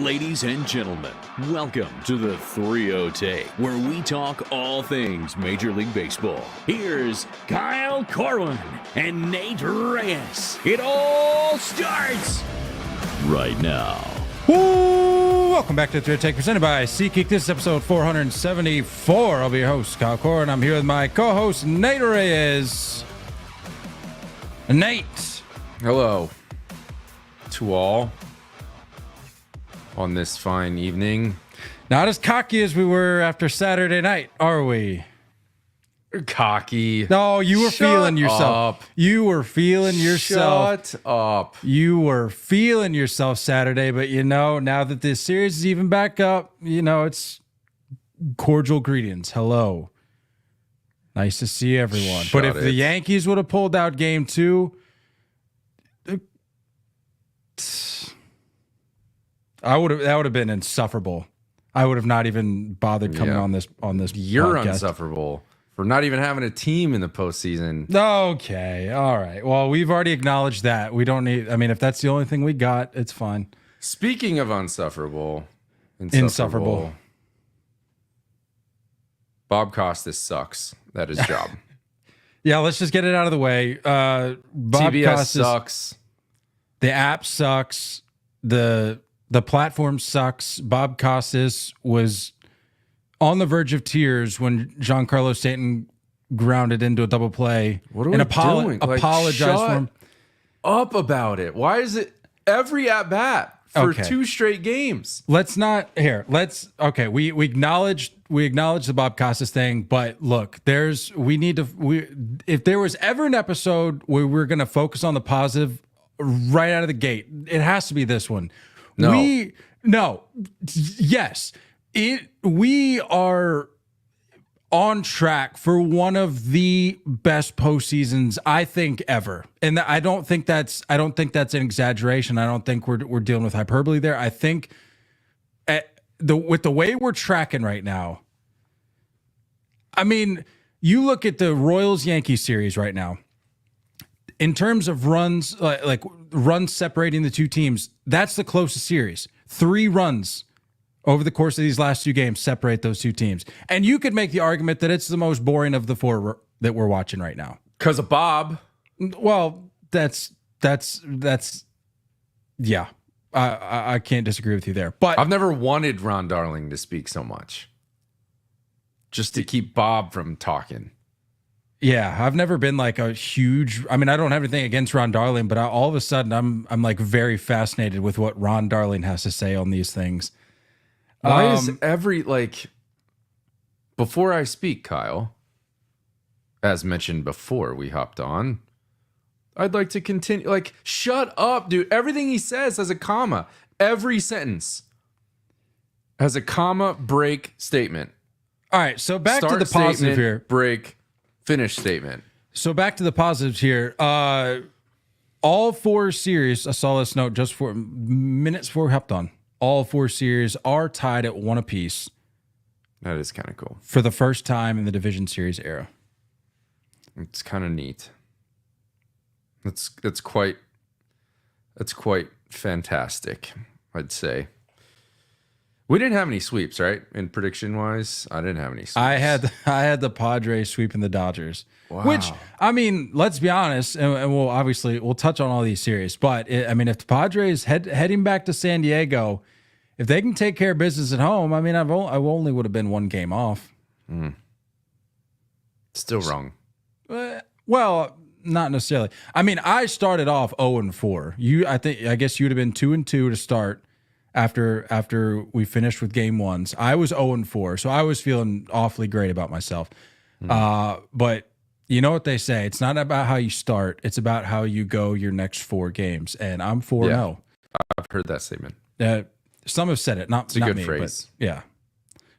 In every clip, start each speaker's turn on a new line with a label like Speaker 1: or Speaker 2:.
Speaker 1: Ladies and gentlemen, welcome to the threeohtake, where we talk all things Major League Baseball. Here's Kyle Corwin and Nate Reyes. It all starts right now.
Speaker 2: Woo! Welcome back to the threeohtake, presented by SeatGeek. This is episode 474. I'll be your host, Kyle Corwin. I'm here with my co-host, Nate Reyes. Nate.
Speaker 3: Hello to all on this fine evening.
Speaker 2: Not as cocky as we were after Saturday night, are we?
Speaker 3: Cocky.
Speaker 2: No, you were feeling yourself.
Speaker 3: Up.
Speaker 2: You were feeling yourself.
Speaker 3: Shut up.
Speaker 2: You were feeling yourself Saturday, but now that this series is even back up, it's cordial greetings. Hello. Nice to see everyone. But if the Yankees would have pulled out game 2, that would have been insufferable. I would have not even bothered coming on this
Speaker 3: You're
Speaker 2: podcast.
Speaker 3: Insufferable for not even having a team in the postseason.
Speaker 2: Okay, all right. Well, we've already acknowledged that. We don't need. I mean, if that's the only thing we got, it's fine.
Speaker 3: Speaking of insufferable. Bob Costas sucks. That is his job.
Speaker 2: Yeah, let's just get it out of the way. Bob
Speaker 3: TBS
Speaker 2: Costas
Speaker 3: sucks.
Speaker 2: The app sucks. The platform sucks. Bob Costas was on the verge of tears when Giancarlo Stanton grounded into a double play.
Speaker 3: What are we doing?
Speaker 2: Apologize for him.
Speaker 3: Up about it. Why is it every at bat for 2 straight games?
Speaker 2: Let's not here. We acknowledge the Bob Costas thing, but look, if there was ever an episode where we're going to focus on the positive right out of the gate, it has to be this one. We are on track for one of the best postseasons I think ever, and I don't think that's an exaggeration. I don't think we're dealing with hyperbole there. I think with the way we're tracking right now, I mean, you look at the Royals-Yankees series right now. In terms of runs, like runs separating the two teams, that's the closest series. 3 runs over the course of these last 2 games separate those 2 teams. And you could make the argument that it's the most boring of the 4 that we're watching right now.
Speaker 3: Because of Bob.
Speaker 2: Well, that's yeah. I can't disagree with you there. But
Speaker 3: I've never wanted Ron Darling to speak so much. Just to keep Bob from talking.
Speaker 2: Yeah, I've never been like a huge. I mean, I don't have anything against Ron Darling, but all of a sudden, I'm like very fascinated with what Ron Darling has to say on these things.
Speaker 3: Why is before I speak, Kyle, as mentioned before we hopped on, I'd like to continue. Like, shut up, dude. Everything he says has a comma. Every sentence has a comma break statement.
Speaker 2: All right, so back
Speaker 3: Start
Speaker 2: to the positive here.
Speaker 3: Break. Finish statement.
Speaker 2: So back to the positives here. All 4 series, I saw this note just 4 minutes before we hopped on. All 4 series are tied at 1 apiece.
Speaker 3: That is kind of cool.
Speaker 2: For the first time in the division series era.
Speaker 3: It's kind of neat. That's quite fantastic, I'd say. We didn't have any sweeps, right? In prediction wise, I didn't have any sweeps.
Speaker 2: I had the Padres sweeping the Dodgers.
Speaker 3: Wow.
Speaker 2: Which, I mean, let's be honest, and we'll touch on all these series. But if the Padres heading back to San Diego, if they can take care of business at home, I mean, I only would have been 1 game off.
Speaker 3: Still wrong.
Speaker 2: Well, not necessarily. I mean, I started off 0-4. I guess you'd have been 2-2 to start. After we finished with game 1s, I was 0-4, so I was feeling awfully great about myself. But you know what they say? It's not about how you start; it's about how you go your next 4 games. And I'm 4-0.
Speaker 3: Yeah, I've heard that statement.
Speaker 2: Some have said it, not
Speaker 3: it's a
Speaker 2: not
Speaker 3: good
Speaker 2: me,
Speaker 3: phrase.
Speaker 2: But yeah.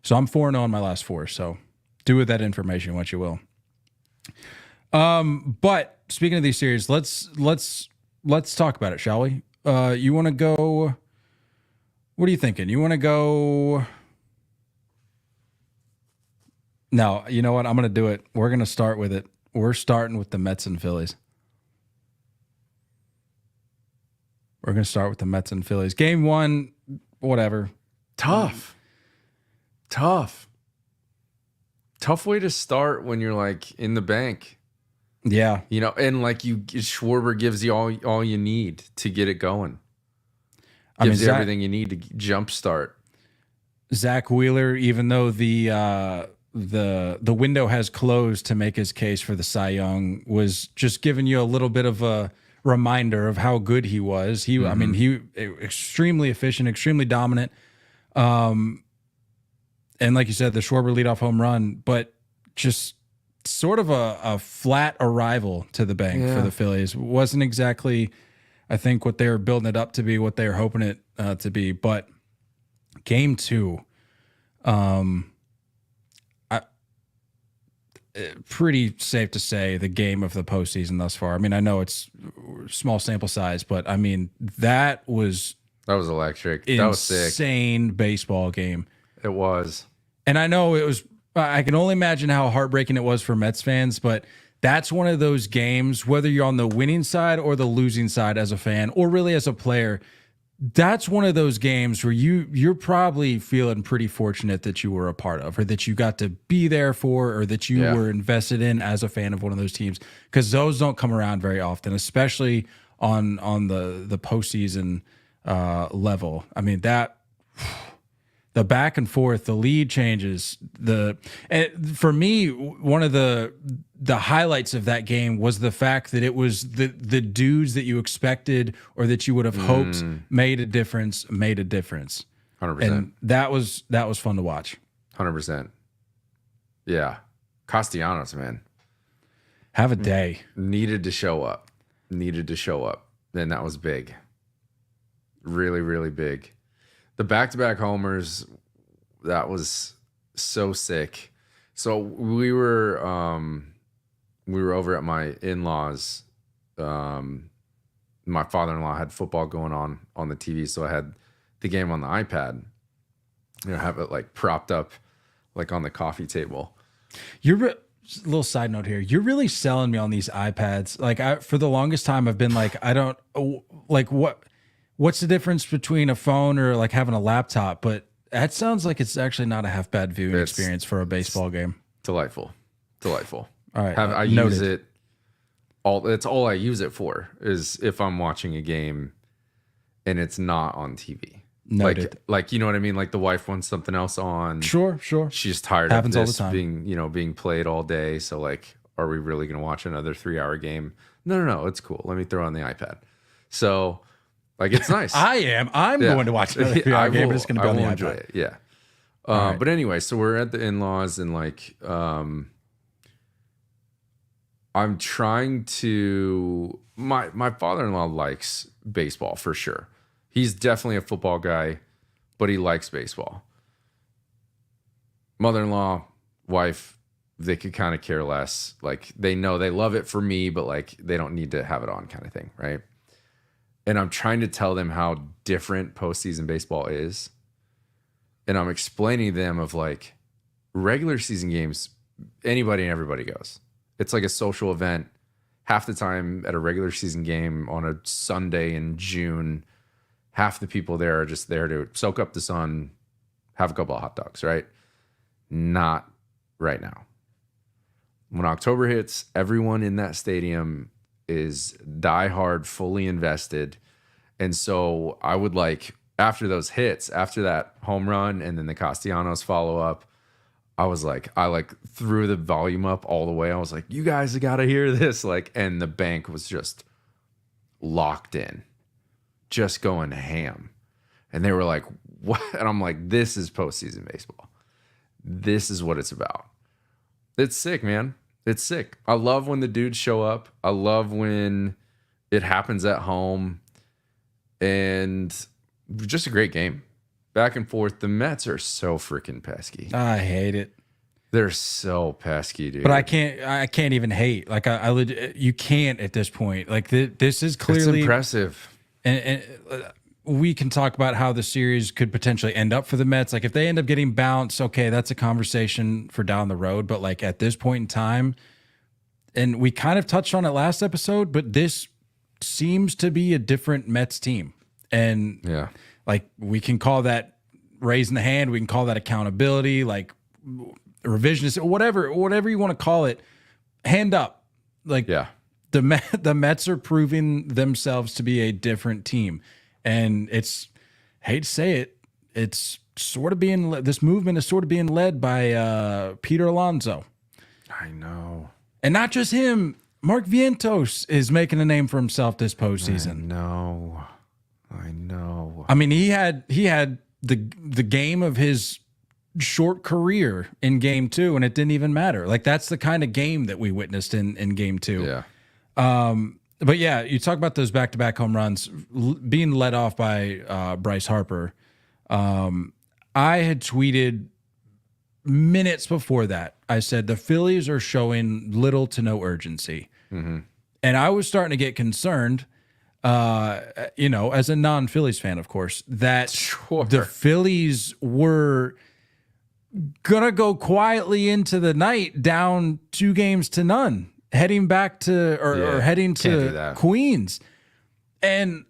Speaker 2: So I'm 4-0 in my last 4. So do with that information what you will. But speaking of these series, let's talk about it, shall we? You want to go? What are you thinking? You want to go? No, you know what? I'm going to do it. We're going to start with it. We're starting with the Mets and Phillies. We're going to start with the Mets and Phillies. Game 1, whatever.
Speaker 3: Tough way to start when you're like in the bank,
Speaker 2: Yeah.
Speaker 3: you know, and like Schwarber gives you all you need to get it going. Gives you everything you need to jumpstart.
Speaker 2: Zach Wheeler, even though the window has closed to make his case for the Cy Young, was just giving you a little bit of a reminder of how good he was. I mean, he extremely efficient, extremely dominant. And like you said, the Schwarber leadoff home run, but just sort of a flat arrival to the bank for the Phillies. Wasn't exactly, I think, what they were building it up to be, what they were hoping it to be. But game 2, pretty safe to say the game of the postseason thus far. I mean, I know it's small sample size, but I mean, that was
Speaker 3: electric. That was sick.
Speaker 2: Insane baseball game.
Speaker 3: It was.
Speaker 2: And I know it was, I can only imagine how heartbreaking it was for Mets fans, but that's one of those games, whether you're on the winning side or the losing side as a fan, or really as a player, that's one of those games where you're probably feeling pretty fortunate that you were a part of, or that you got to be there for, or that you were invested in as a fan of one of those teams, because those don't come around very often, especially on the postseason level. I mean, that the back and forth, the lead changes. And for me, one of the highlights of that game was the fact that it was the dudes that you expected or that you would have hoped made a difference.
Speaker 3: 100%.
Speaker 2: And that was fun to watch.
Speaker 3: 100%. Yeah. Castellanos, man.
Speaker 2: Have a day.
Speaker 3: Needed to show up. And that was big. Really, really big. The back-to-back homers, that was so sick. So we were over at my in-laws. My father-in-law had football going on the TV, so I had the game on the iPad. You know, have it like propped up like on the coffee table.
Speaker 2: Little side note here. You're really selling me on these iPads. Like, for the longest time, I've been like, I don't like what's the difference between a phone or like having a laptop? But that sounds like it's actually not a half bad viewing experience for a baseball game.
Speaker 3: Delightful. All
Speaker 2: right.
Speaker 3: I use it all. It's all I use it for is if I'm watching a game and it's not on TV.
Speaker 2: Noted.
Speaker 3: Like, you know what I mean? Like the wife wants something else on.
Speaker 2: Sure.
Speaker 3: She's tired
Speaker 2: Happens
Speaker 3: of
Speaker 2: all the
Speaker 3: this
Speaker 2: time.
Speaker 3: being played all day. So like, are we really going to watch another 3-hour game? No. It's cool. Let me throw on the iPad. So like, it's nice.
Speaker 2: I'm going to watch another 3-hour game, but it's going to be on the iPad.
Speaker 3: Enjoy it. Yeah.
Speaker 2: Right.
Speaker 3: But anyway, so we're at the in-laws and like, I'm trying to, my father-in-law likes baseball for sure. He's definitely a football guy, but he likes baseball. Mother-in-law, wife, they could kind of care less. Like, they know they love it for me, but like, they don't need to have it on kind of thing, right? And I'm trying to tell them how different postseason baseball is. And I'm explaining to them of like regular season games, anybody and everybody goes. It's like a social event. Half the time at a regular season game on a Sunday in June, half the people there are just there to soak up the sun, have a couple of hot dogs, right? Not right now. When October hits, everyone in that stadium is diehard, fully invested. And so I would like, after those hits, after that home run and then the Castellanos follow up, I threw the volume up all the way. I was like, you guys got to hear this. Like, and the bank was just locked in, just going ham. And they were like, what? And I'm like, this is postseason baseball. This is what it's about. It's sick, man. It's sick. I love when the dudes show up. I love when it happens at home. And just a great game. Back and forth. The Mets are so freaking pesky.
Speaker 2: I hate it.
Speaker 3: They're so pesky, dude.
Speaker 2: But I can't even hate. Like, you can't at this point. Like, this is clearly
Speaker 3: it's impressive.
Speaker 2: And we can talk about how the series could potentially end up for the Mets. Like, if they end up getting bounced, okay, that's a conversation for down the road. But like at this point in time, and we kind of touched on it last episode, but this seems to be a different Mets team. And
Speaker 3: yeah,
Speaker 2: Like, we can call that raising the hand. We can call that accountability, like revisionist, whatever you want to call it. Hand up. Like,
Speaker 3: Yeah.
Speaker 2: the Mets are proving themselves to be a different team. And it's, hate to say it, it's sort of being, this movement is sort of being led by Peter Alonso.
Speaker 3: I know.
Speaker 2: And not just him. Mark Vientos is making a name for himself this postseason.
Speaker 3: I know.
Speaker 2: I mean, he had the game of his short career in game 2, and it didn't even matter. Like, that's the kind of game that we witnessed in game 2.
Speaker 3: Yeah.
Speaker 2: But yeah, you talk about those back-to-back home runs being led off by Bryce Harper. I had tweeted minutes before that. I said the Phillies are showing little to no urgency.
Speaker 3: Mm-hmm.
Speaker 2: And I was starting to get concerned, as a non-Phillies fan, of course, that the Phillies were going to go quietly into the night down 2-0, heading back to or heading to Queens. And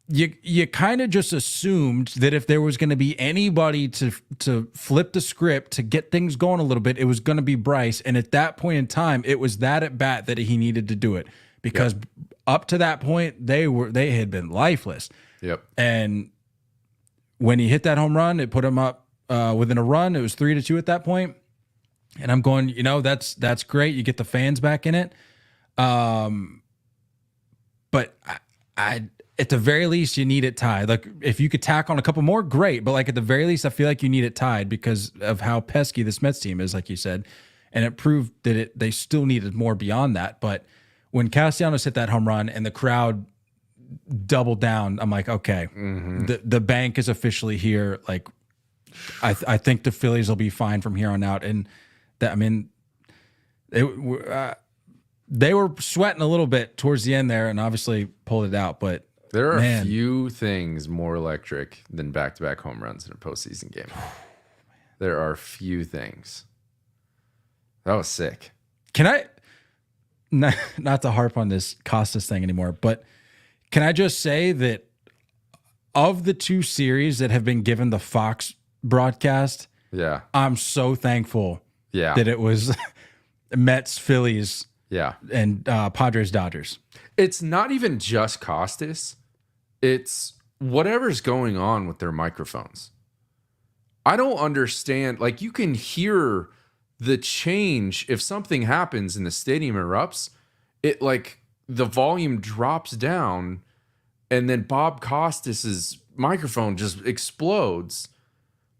Speaker 2: you kind of just assumed that if there was going to be anybody to flip the script, to get things going a little bit, it was going to be Bryce. And at that point in time, it was that at bat that he needed to do it, because up to that point, they had been lifeless.
Speaker 3: Yep.
Speaker 2: And when he hit that home run, it put him up within a run. It was 3-2 at that point. And I'm going, that's great. You get the fans back in it. But I at the very least, you need it tied. Like, if you could tack on a couple more, great. But like, at the very least, I feel like you need it tied because of how pesky this Mets team is, like you said. And it proved that they still needed more beyond that. But when Castellanos hit that home run and the crowd doubled down, I'm like, okay, the bank is officially here. Like, I think the Phillies will be fine from here on out. And that, I mean, they were sweating a little bit towards the end there, and obviously pulled it out. But
Speaker 3: there are few things more electric than back-to-back home runs in a postseason game. There are few things. That was sick.
Speaker 2: Can I, not to harp on this Costas thing anymore, but can I just say that of the 2 series that have been given the Fox broadcast, I'm so thankful that it was Mets, Phillies, and Padres, Dodgers.
Speaker 3: It's not even just Costas. It's whatever's going on with their microphones. I don't understand. Like, you can hear the change if something happens and the stadium erupts. It, like, the volume drops down, and then Bob Costas's microphone just explodes,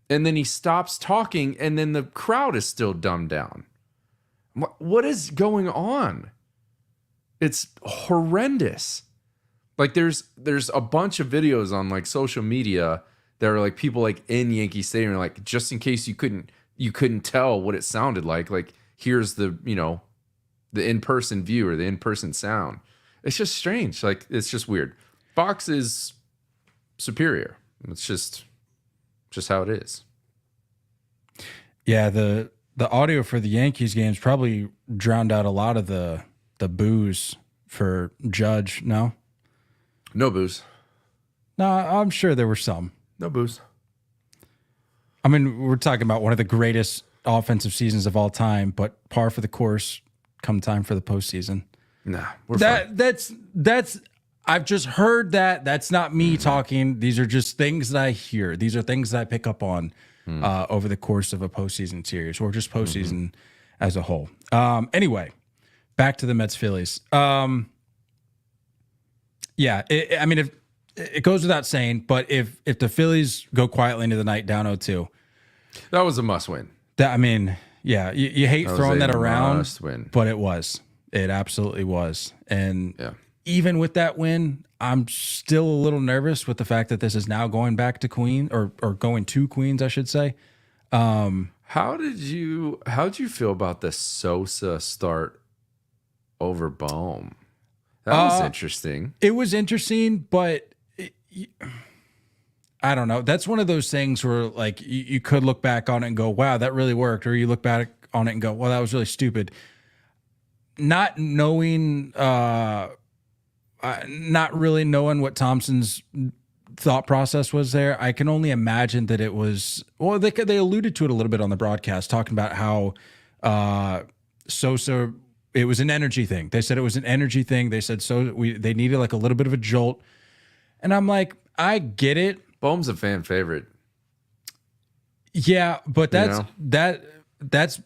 Speaker 3: and then he stops talking, and then the crowd is still dumbed down. What is going on? It's horrendous. Like, there's a bunch of videos on like social media that are like people like in Yankee Stadium, like, just in case you couldn't tell what it sounded like here's the the in-person view or the in-person sound. It's just strange. Like, it's just weird. Fox is superior. It's just how it is.
Speaker 2: Yeah, the audio for the Yankees games probably drowned out a lot of the boos for Judge. No
Speaker 3: boos.
Speaker 2: No, I'm sure there were some.
Speaker 3: No boos.
Speaker 2: I mean, we're talking about one of the greatest offensive seasons of all time, but par for the course come time for the postseason.
Speaker 3: Nah, we're fine.
Speaker 2: That's I've just heard that. That's not me talking. These are just things that I hear. These are things that I pick up on over the course of a postseason series, or just postseason as a whole. Anyway, back to the Mets Phillies. I mean, if it goes without saying, but if the Phillies go quietly into the night down 0-2,
Speaker 3: that was a must win.
Speaker 2: You hate throwing that around,
Speaker 3: must win.
Speaker 2: But it absolutely was. And even with that win, I'm still a little nervous with the fact that this is now going back to Queens, or going to Queens, I should say.
Speaker 3: How'd you feel about the Sosa start over Bohm? That was interesting.
Speaker 2: It was interesting, but I don't know. That's one of those things where, like, you could look back on it and go, wow, that really worked. Or you look back on it and go, well, that was really stupid. Not knowing, not really knowing what Thompson's thought process was there. I can only imagine that it was, well, they alluded to it a little bit on the broadcast, talking about how Sosa, it was an energy thing. They said it was an energy thing. They said they needed like a little bit of a jolt. And I'm like, I get it.
Speaker 3: Bohm's a fan favorite.
Speaker 2: Yeah, but that's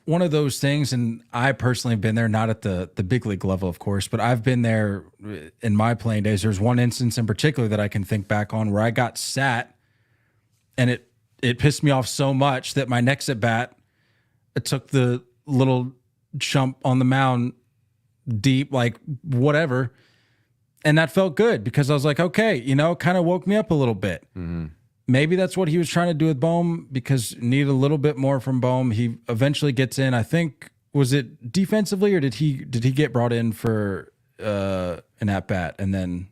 Speaker 2: one of those things, and I personally have been there, not at the big league level, of course, but I've been there in my playing days. There's one instance in particular that I can think back on where I got sat, and it pissed me off so much that my next at bat, it took the little chump on the mound deep, like whatever, and that felt good because I was like, okay, kind of woke me up a little bit. Mm-hmm. Maybe that's what he was trying to do with Bohm because need a little bit more from Bohm. He eventually gets in. I think, was it defensively or did he get brought in for an at bat? And then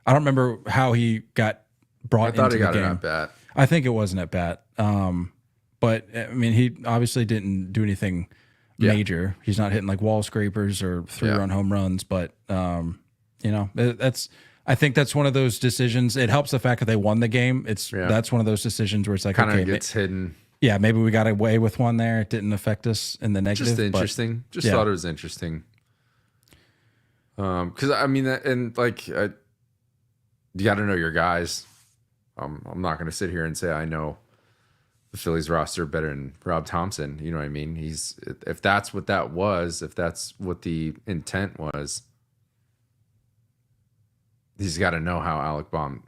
Speaker 2: I don't remember how he got brought into the game. I thought he got an at bat. I think it was an at bat. But I mean, he obviously didn't do anything major. He's not hitting like wall scrapers or 3-run home runs, but I think that's one of those decisions. It helps the fact that they won the game. That's one of those decisions where it's like,
Speaker 3: kind of gets hidden.
Speaker 2: Yeah, maybe we got away with one there. It didn't affect us in the negative.
Speaker 3: Just interesting. Thought it was interesting. Because I mean, you got to know your guys. I'm not going to sit here and say I know the Phillies roster better than Rob Thompson. You know what I mean? If that's what that was, if that's what the intent was. He's got to know how Alec Bohm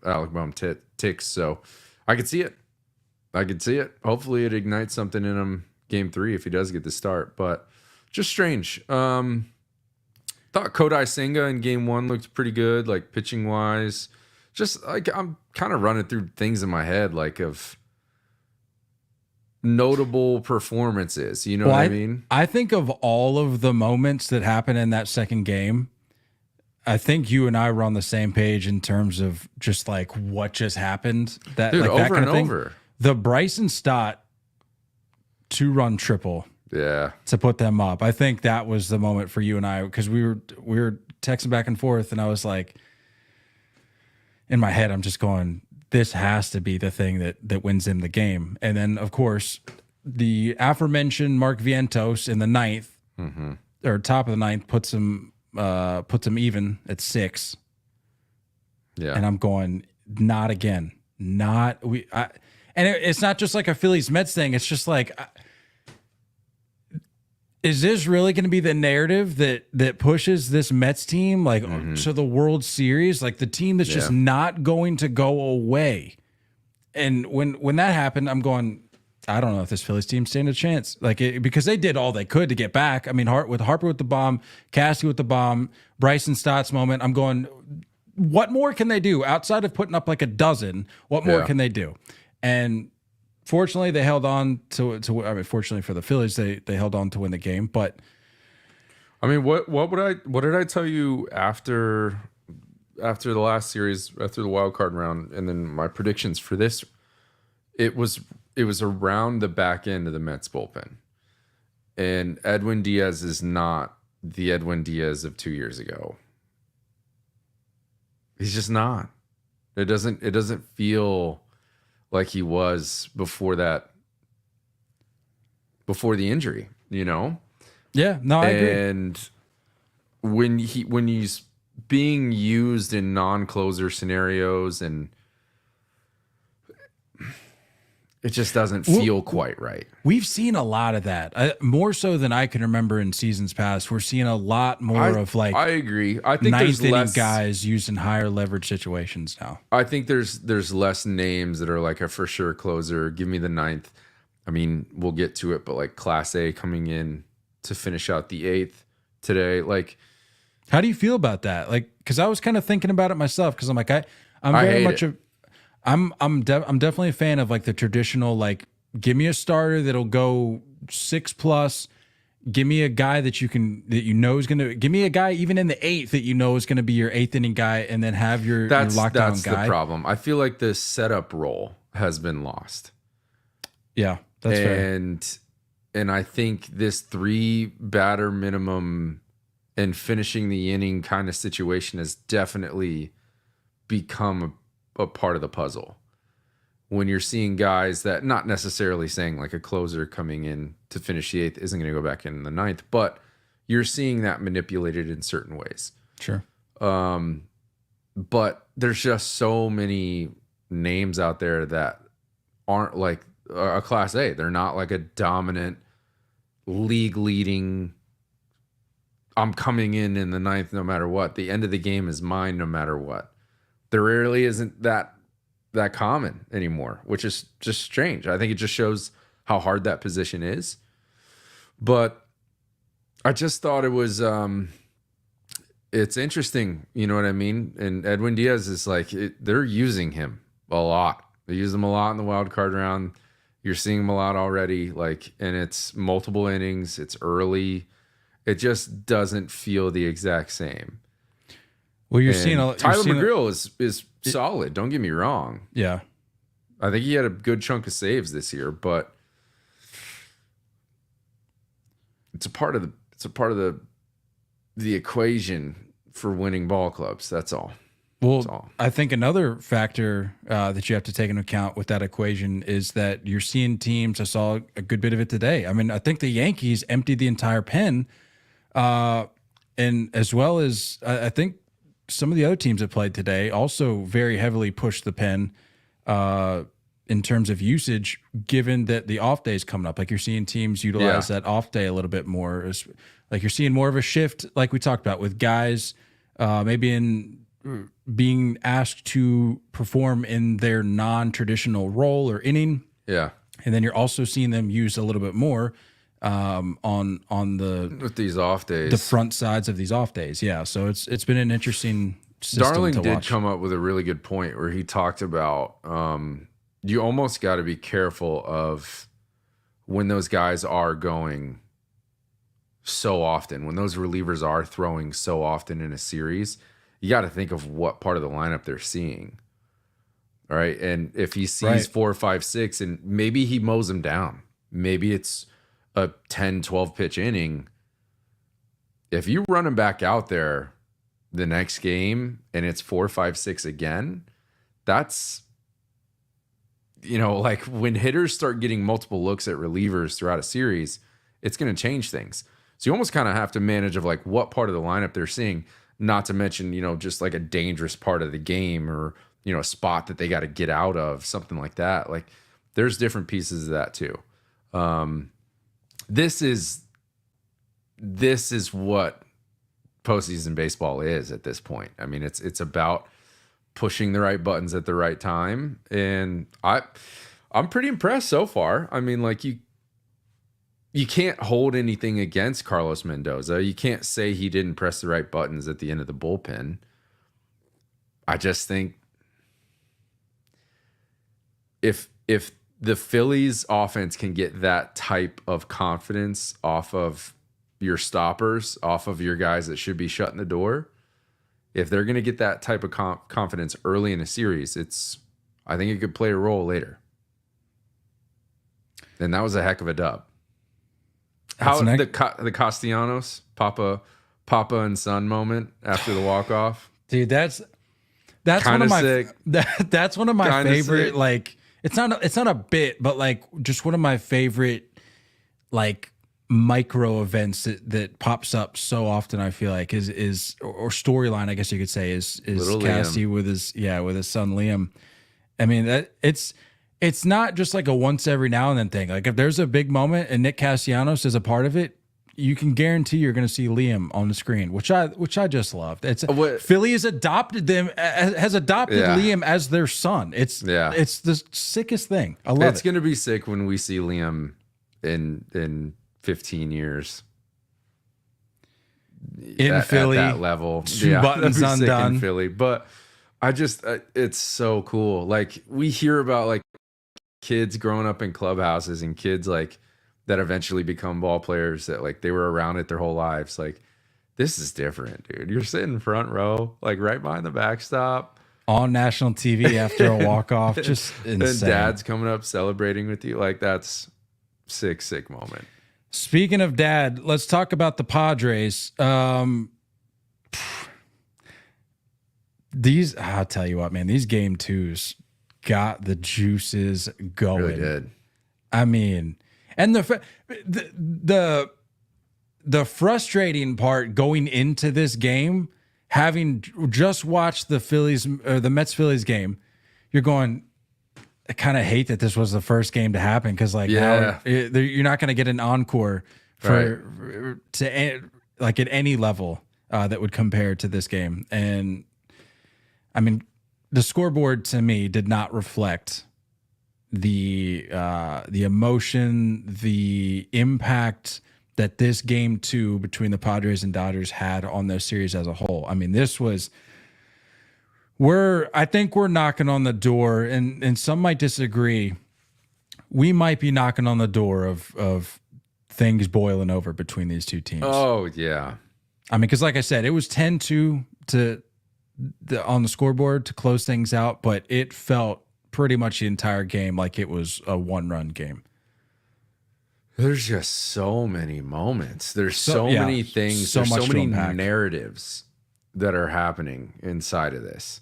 Speaker 3: ticks. So I could see it. Hopefully it ignites something in him game 3 if he does get the start. But just strange. Thought Kodai Senga in game 1 looked pretty good, like pitching wise. Just like I'm kind of running through things in my head, like of notable performances. You know what I mean?
Speaker 2: I think of all of the moments that happened in that second game. I think you and I were on the same page in terms of just like what just happened. That
Speaker 3: Dude,
Speaker 2: like
Speaker 3: over
Speaker 2: that kind
Speaker 3: and
Speaker 2: of thing.
Speaker 3: over.
Speaker 2: The Bryson Stott 2-run triple.
Speaker 3: Yeah.
Speaker 2: To put them up. I think that was the moment for you and I because we were texting back and forth, and I was like, in my head, I'm just going, this has to be the thing that wins him the game. And then of course, the aforementioned Mark Vientos in the 9th or top of the 9th puts him even at 6.
Speaker 3: Yeah.
Speaker 2: And I'm going, not again. It's not just like a Phillies Mets thing. It's just like, is this really going to be the narrative that pushes this Mets team like to the World Series? Like the team that's just not going to go away. And when that happened, I'm going, I don't know if this Phillies team stand a chance, because they did all they could to get back. I mean, Harper with the bomb, Cassie with the bomb, Bryson Stott's moment. I'm going, what more can they do outside of putting up like a dozen? What more can they do? And fortunately, they held on to. I mean, fortunately for the Phillies, they held on to win the game. But
Speaker 3: I mean, what did I tell you after the last series, after the wild card round, and then my predictions for this? It was around the back end of the Mets bullpen. And Edwin Diaz is not the Edwin Diaz of 2 years ago. He's just not. It doesn't feel like he was before the injury, you know?
Speaker 2: Yeah, no, I agree.
Speaker 3: And when he's being used in non-closer scenarios, and it just doesn't feel quite right.
Speaker 2: We've seen a lot of that, more so than I can remember in seasons past. We're seeing a lot more of like.
Speaker 3: I agree. I think
Speaker 2: there's
Speaker 3: there's less
Speaker 2: guys used in higher leverage situations now.
Speaker 3: I think there's less names that are like a for sure closer. Give me the 9th. I mean, we'll get to it, but like Class A coming in to finish out the 8th today. Like,
Speaker 2: how do you feel about that? Like, because I was kind of thinking about it myself. Because I'm like, I'm very much a. I'm definitely a fan of like the traditional, like, give me a starter that'll go 6+. Give me a guy that you is going to give me a guy even in the 8th that is going to be your 8th inning guy, and then have your lockdown guy.
Speaker 3: That's the problem. I feel like the setup role has been lost.
Speaker 2: Yeah, that's fair.
Speaker 3: And I think this 3 batter minimum and finishing the inning kind of situation has definitely become a part of the puzzle. When you're seeing guys that, not necessarily saying like a closer coming in to finish the 8th isn't going to go back in the 9th, but you're seeing that manipulated in certain ways.
Speaker 2: Sure.
Speaker 3: But there's just so many names out there that aren't like a Class A. They're not like a dominant league leading, I'm coming in the 9th no matter what. The end of the game is mine no matter what. There really isn't that common anymore, which is just strange. I think it just shows how hard that position is. But I just thought it was it's interesting, you know what I mean? And Edwin Diaz is like, they're using him a lot. They use him a lot in the wild card round. You're seeing him a lot already, like, and it's multiple innings, it's early. It just doesn't feel the exact same.
Speaker 2: Well,
Speaker 3: Tyler McGrill is solid. Don't get me wrong.
Speaker 2: Yeah,
Speaker 3: I think he had a good chunk of saves this year, but it's a part of the equation for winning ball clubs. That's all.
Speaker 2: Well, I think another factor that you have to take into account with that equation is that you're seeing teams. I saw a good bit of it today. I mean, I think the Yankees emptied the entire pen, and as well as I think some of the other teams that played today also very heavily pushed the pen in terms of usage, given that the off day is coming up. Like you're seeing teams utilize that off day a little bit more. Like you're seeing more of a shift, like we talked about, with guys maybe in being asked to perform in their non-traditional role or inning.
Speaker 3: Yeah.
Speaker 2: And then you're also seeing them use a little bit more on the
Speaker 3: with these off days,
Speaker 2: the front sides of these off days. Yeah. So it's been an interesting system.
Speaker 3: Darling
Speaker 2: to
Speaker 3: did
Speaker 2: watch.
Speaker 3: come up with a really good point where he talked about you almost got to be careful of when those guys are going so often, when those relievers are throwing so often in a series. You got to think of what part of the lineup they're seeing. All right. And if he sees 4, 5, 6, and maybe he mows them down, maybe it's a 10, 12 pitch inning. If you run him back out there the next game and it's 4, 5, 6 again, that's, like when hitters start getting multiple looks at relievers throughout a series, it's going to change things. So you almost kind of have to manage of like what part of the lineup they're seeing. Not to mention, just like a dangerous part of the game or, a spot that they got to get out of, something like that. Like there's different pieces of that too. This is what postseason baseball is at this point. I mean, it's about pushing the right buttons at the right time. And I'm pretty impressed so far. I mean, like you can't hold anything against Carlos Mendoza. You can't say he didn't press the right buttons at the end of the bullpen. I just think if the Phillies offense can get that type of confidence off of your stoppers, off of your guys that should be shutting the door, if they're going to get that type of confidence early in a series, I think it could play a role later. And that was a heck of a dub. How the Castellanos Papa and son moment after the walk off,
Speaker 2: dude. That's one of my sick. That's one of my favorite. Sick. Like it's not a bit, but like just one of my favorite like micro events that pops up so often. I feel like is or storyline. I guess you could say is Cassie with his son Liam. I mean that it's not just like a once every now and then thing. Like if there's a big moment and Nick Castellanos is a part of it, you can guarantee you're going to see Liam on the screen, which I just loved. Philly has adopted Liam as their son. It's the sickest thing. I love it.
Speaker 3: It's going to be sick when we see Liam in 15 years
Speaker 2: in Philly
Speaker 3: at that level.
Speaker 2: Two buttons undone
Speaker 3: in Philly, but I just it's so cool. Like we hear about like kids growing up in clubhouses and kids like that eventually become ball players that like they were around it their whole lives. Like this is different, dude. You're sitting front row, like right behind the backstop
Speaker 2: on national TV after a walk-off. Just insane.
Speaker 3: And dad's coming up celebrating with you. Like that's sick moment.
Speaker 2: Speaking of dad, let's talk about the Padres. I'll tell you what, man, these game twos got the juices going.
Speaker 3: Really did.
Speaker 2: I mean, and the frustrating part going into this game, having just watched the Phillies or the Mets Phillies game, you're going, I kind of hate that this was the first game to happen because now you're not going to get an encore like at any level that would compare to this game. And I mean, the scoreboard to me did not reflect the emotion, the impact that this game two between the Padres and Dodgers had on their series as a whole. I mean, this was. I think we're knocking on the door, and some might disagree. We might be knocking on the door of things boiling over between these two teams.
Speaker 3: Oh, yeah.
Speaker 2: I mean, because like I said, it was 10-2 on the scoreboard to close things out, but it felt pretty much the entire game like it was a one-run game.
Speaker 3: There's just so many moments. There's so many things. There's so many narratives that are happening inside of this.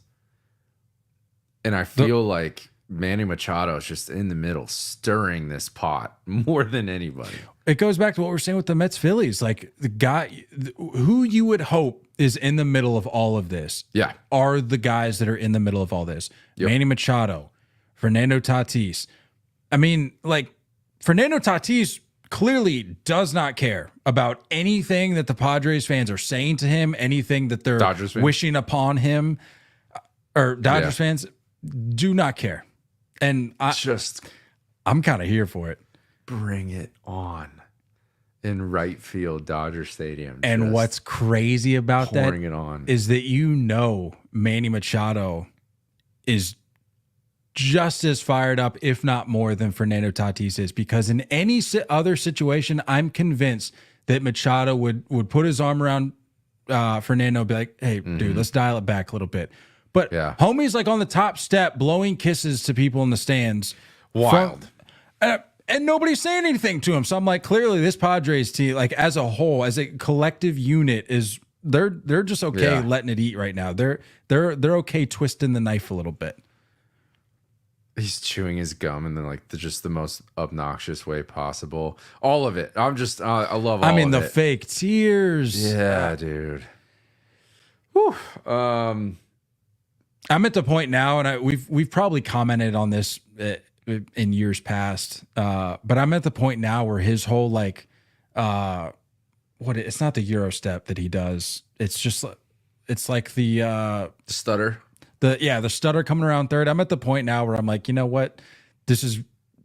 Speaker 3: And I feel like Manny Machado is just in the middle, stirring this pot more than anybody.
Speaker 2: It goes back to what we're saying with the Mets Phillies. Like the guy who you would hope is in the middle of all of this are the guys that are in the middle of all this. Yep. Manny Machado, Fernando Tatis. I mean, like Fernando Tatis clearly does not care about anything that the Padres fans are saying to him, anything that they're wishing upon him, or Dodgers fans do not care. And I'm kind of here for it.
Speaker 3: Bring it on in right field, Dodger Stadium.
Speaker 2: And what's crazy about that is that Manny Machado is just as fired up, if not more, than Fernando Tatis is. Because in any other situation, I'm convinced that Machado would put his arm around Fernando and be like, hey, dude, let's dial it back a little bit. But homie's like on the top step, blowing kisses to people in the stands.
Speaker 3: Wild.
Speaker 2: And nobody's saying anything to him. So I'm like, clearly this Padres team, like as a whole, as a collective unit, they're just okay letting it eat right now. They're okay twisting the knife a little bit.
Speaker 3: He's chewing his gum in just the most obnoxious way possible. All of it. I love all of it.
Speaker 2: I mean, the fake tears.
Speaker 3: Yeah, dude. Whew.
Speaker 2: I'm at the point now, and we've probably commented on this in years past, but I'm at the point now where his whole it's not the Euro step that he does. It's like the
Speaker 3: stutter.
Speaker 2: The stutter coming around third. I'm at the point now where I'm like, you know what? This is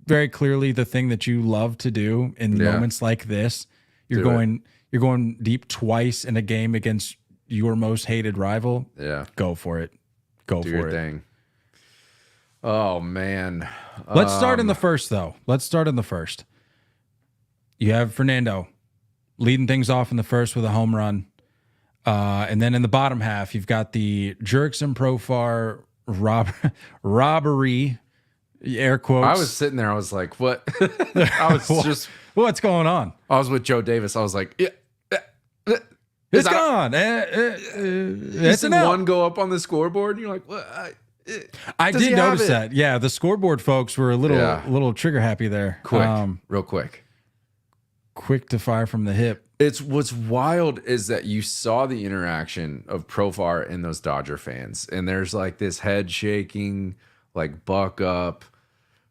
Speaker 2: very clearly the thing that you love to do in moments like this. You're going deep twice in a game against your most hated rival.
Speaker 3: Yeah.
Speaker 2: Go for it. Go
Speaker 3: do
Speaker 2: for
Speaker 3: your
Speaker 2: it.
Speaker 3: Thing. Oh man.
Speaker 2: Let's start in the first though. You have Fernando leading things off in the first with a home run. And then in the bottom half, you've got the Jurickson Profar robbery, air quotes.
Speaker 3: I was sitting there. I was like, what? I was just,
Speaker 2: what's going on?
Speaker 3: I was with Joe Davis. I was like,
Speaker 2: it's gone. It's
Speaker 3: one go up on the scoreboard. And you're like, what?
Speaker 2: I did notice that. Yeah. The scoreboard folks were a little trigger happy there.
Speaker 3: Real quick.
Speaker 2: Quick to fire from the hip.
Speaker 3: What's wild is that you saw the interaction of Profar and those Dodger fans, and there's like this head shaking, like buck up,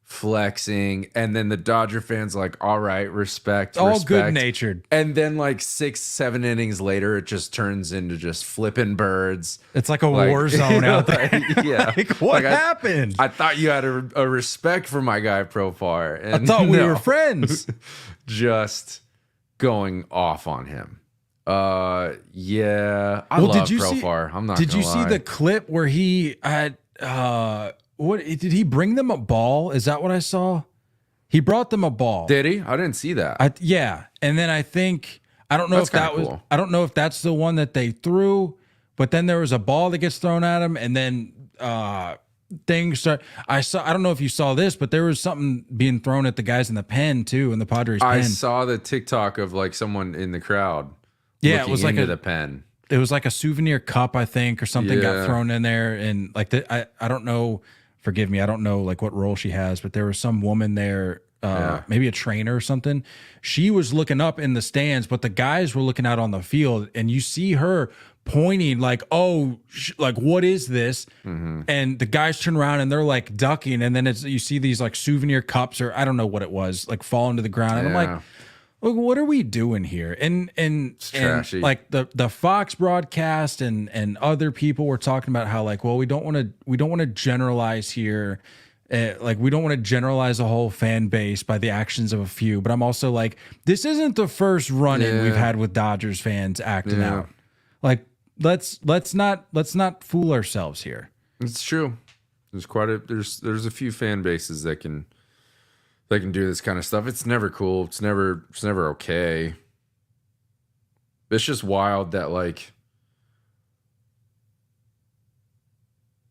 Speaker 3: flexing, and then the Dodger fans like, all right, respect,
Speaker 2: all good natured,
Speaker 3: and then like 6-7 innings later, it just turns into just flipping birds.
Speaker 2: It's like a war zone out there.
Speaker 3: Yeah,
Speaker 2: what happened?
Speaker 3: I thought you had a respect for my guy Profar, and
Speaker 2: I thought we were friends.
Speaker 3: Just going off on him. I love Profar. I'm not.
Speaker 2: Did you see the clip where he had? What did he bring them a ball? Is that what I saw? He brought them a ball.
Speaker 3: Did he? I didn't see that.
Speaker 2: Yeah, and then I don't know if that was. Cool. I don't know if that's the one that they threw, but then there was a ball that gets thrown at him, and then things start. I don't know if you saw this, but there was something being thrown at the guys in the pen too, in the Padres pen.
Speaker 3: I saw the TikTok of like someone in the crowd.
Speaker 2: Yeah, it was like
Speaker 3: the pen.
Speaker 2: it was like a souvenir cup, I think, or something got
Speaker 3: Yeah.
Speaker 2: thrown in there, and like I don't know, forgive me, I don't know like what role she has, but there was some woman there, maybe a trainer or something. She was looking up in the stands, but the guys were looking out on the field, and you see her pointing like, "Oh, like what is this?" And the guys turn around and they're like ducking, and then you see these like souvenir cups, or I don't know what it was, like fall into the ground, and I'm like, look, what are we doing here? And
Speaker 3: trashy.
Speaker 2: like the Fox broadcast and other people were talking about how like, well, we don't want to generalize here. Like we don't want to generalize the whole fan base by the actions of a few. But I'm also like, this isn't the first run-in we've had with Dodgers fans acting out. Like let's not fool ourselves here.
Speaker 3: It's true. There's a few fan bases that can do this kind of stuff. It's never cool. It's never okay. It's just wild that like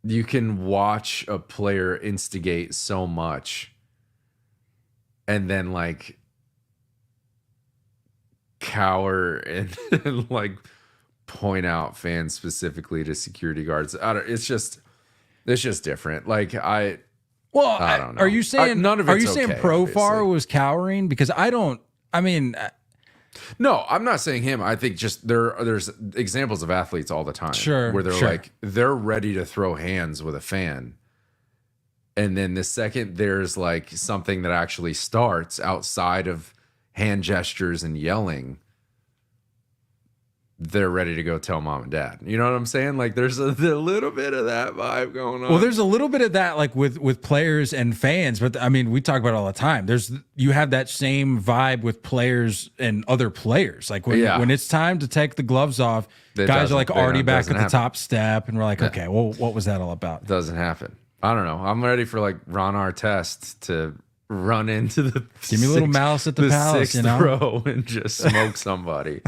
Speaker 3: you can watch a player instigate so much and then like cower and like point out fans specifically to security guards. It's just different. Like I don't know.
Speaker 2: Are you saying
Speaker 3: none of
Speaker 2: are
Speaker 3: it's
Speaker 2: you saying
Speaker 3: okay,
Speaker 2: Profar
Speaker 3: obviously.
Speaker 2: was cowering? Because
Speaker 3: No, I'm not saying him. I think just there's examples of athletes all the time.
Speaker 2: Sure,
Speaker 3: where they're
Speaker 2: sure.
Speaker 3: like they're ready to throw hands with a fan. And then the second there's like something that actually starts outside of hand gestures and yelling, they're ready to go tell mom and dad. You know what I'm saying? Like there's a little bit of that vibe going on.
Speaker 2: Well, there's a little bit of that like with players and fans, but I mean, we talk about it all the time. You have that same vibe with players and other players. Like when it's time to take the gloves off, guys are like already back at the top step, and we're like, okay, well, what was that all about?
Speaker 3: Doesn't happen. I don't know. I'm ready for like Ron Artest to run into the
Speaker 2: Give me a little malice at the palace,
Speaker 3: sixth row and just smoke somebody.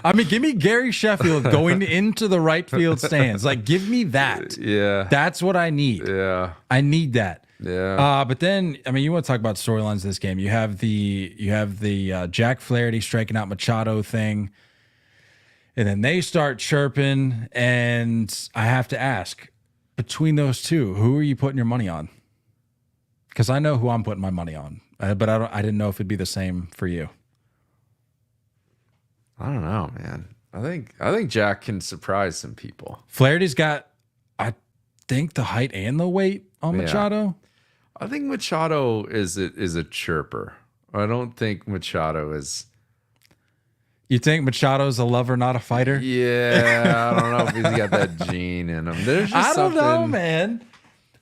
Speaker 2: I mean, give me Gary Sheffield going into the right field stands. Like, give me that.
Speaker 3: Yeah.
Speaker 2: That's what I need.
Speaker 3: Yeah.
Speaker 2: I need that.
Speaker 3: Yeah.
Speaker 2: But then, I mean, you want to talk about storylines of this game. You have the Jack Flaherty striking out Machado thing. And then they start chirping. And I have to ask, between those two, who are you putting your money on? Because I know who I'm putting my money on, but I didn't know if it'd be the same for you.
Speaker 3: I don't know, man. I think Jack can surprise some people.
Speaker 2: Flaherty's got, I think, the height and the weight on Machado.
Speaker 3: I think Machado is a chirper. I don't think Machado is.
Speaker 2: You think Machado's a lover, not a fighter?
Speaker 3: Yeah, I don't know if he's got that gene in him. There's just
Speaker 2: I don't
Speaker 3: something,
Speaker 2: know, man.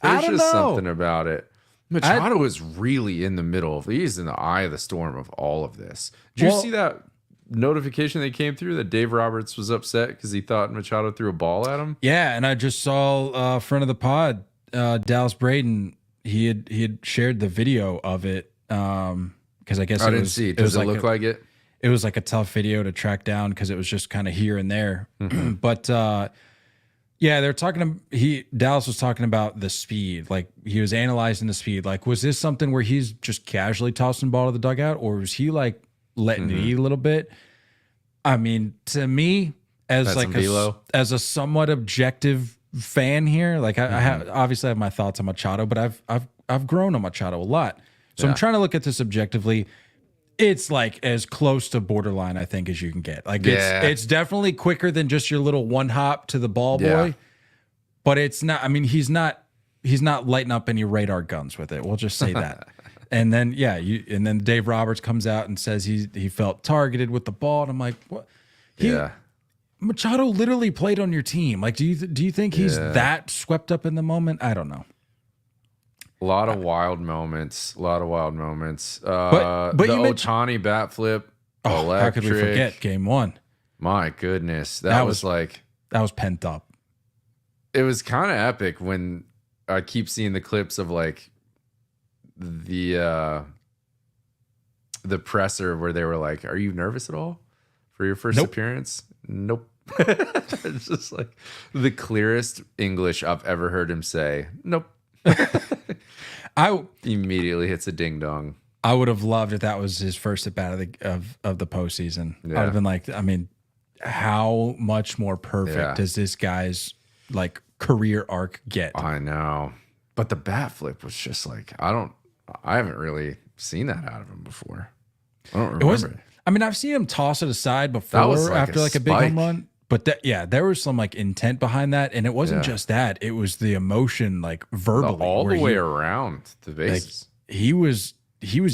Speaker 3: There's just something about it. Machado is really in the middle of. He's in the eye of the storm of all of this. Did you see that notification that came through that Dave Roberts was upset because he thought Machado threw a ball at him?
Speaker 2: Yeah, and I just saw a friend of the pod, Dallas Braden. He had shared the video of it because I guess
Speaker 3: I didn't see. Does it look like it?
Speaker 2: It was like a tough video to track down because it was just kind of here and there. But yeah, they're talking. Dallas was talking about the speed. Like he was analyzing the speed. Like, was this something where he's just casually tossing the ball to the dugout, or was he like letting it eat a little bit? I mean, to me, as like as a somewhat objective fan here, like I obviously have my thoughts on Machado, but I've grown on Machado a lot. So I'm trying to look at this objectively. It's like as close to borderline, I think, as you can get. Like it's definitely quicker than just your little one hop to the ball boy, but it's not. I mean, he's not lighting up any radar guns with it. We'll just say that. And then and then Dave Roberts comes out and says he felt targeted with the ball, and I'm like, what? Machado literally played on your team. Like, do you think he's that swept up in the moment? I don't know.
Speaker 3: A lot of wild moments.
Speaker 2: But
Speaker 3: the
Speaker 2: you
Speaker 3: Ohtani bat flip.
Speaker 2: Oh, how could we forget game one?
Speaker 3: My goodness, that was
Speaker 2: pent up.
Speaker 3: It was kind of epic when I keep seeing the clips of like the presser where they were like, "Are you nervous at all for your first appearance?" Nope. It's just like the clearest English I've ever heard him say. Nope.
Speaker 2: I
Speaker 3: immediately hits a ding dong.
Speaker 2: I would have loved if that was his first at bat of the postseason. I would have been like, I mean, how much more perfect does this guy's like career arc get?
Speaker 3: I know. But the bat flip was just like, I haven't really seen that out of him before. I don't remember.
Speaker 2: I mean, I've seen him toss it aside before after like a big home run. But there was some like intent behind that, and it wasn't just that; it was the emotion, like verbally,
Speaker 3: all the way around the bases.
Speaker 2: Like, he was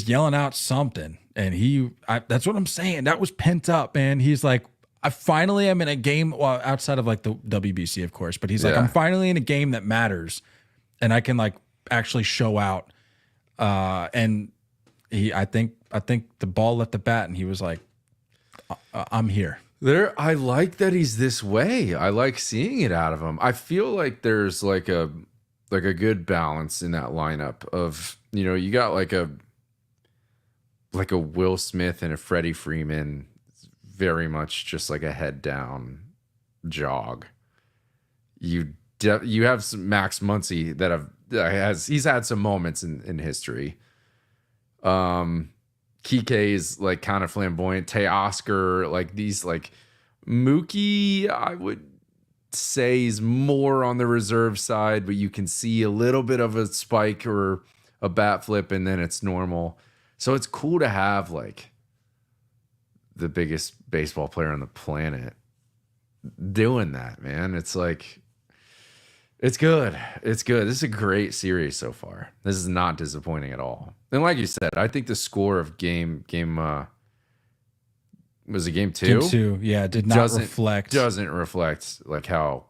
Speaker 2: yelling out something, and that's what I'm saying. That was pent up, man. He's like, I finally am in a game. Well, outside of like the WBC, of course, but he's like, I'm finally in a game that matters, and I can like actually show out. And I think the ball left the bat, and he was like, I'm here.
Speaker 3: I like that he's this way. I like seeing it out of him. I feel like there's like a good balance in that lineup of, you got like a Will Smith and a Freddie Freeman, very much just like a head down jog. You have some Max Muncy he's had some moments in history. Kike's like kind of flamboyant. Teoscar, like these, like Mookie, I would say is more on the reserve side, but you can see a little bit of a spike or a bat flip, and then it's normal. So it's cool to have like the biggest baseball player on the planet doing that, man. It's like, it's good. It's good. This is a great series so far. This is not disappointing at all. And like you said, I think the score of game was it game 2?
Speaker 2: Game 2, yeah, doesn't
Speaker 3: reflect like how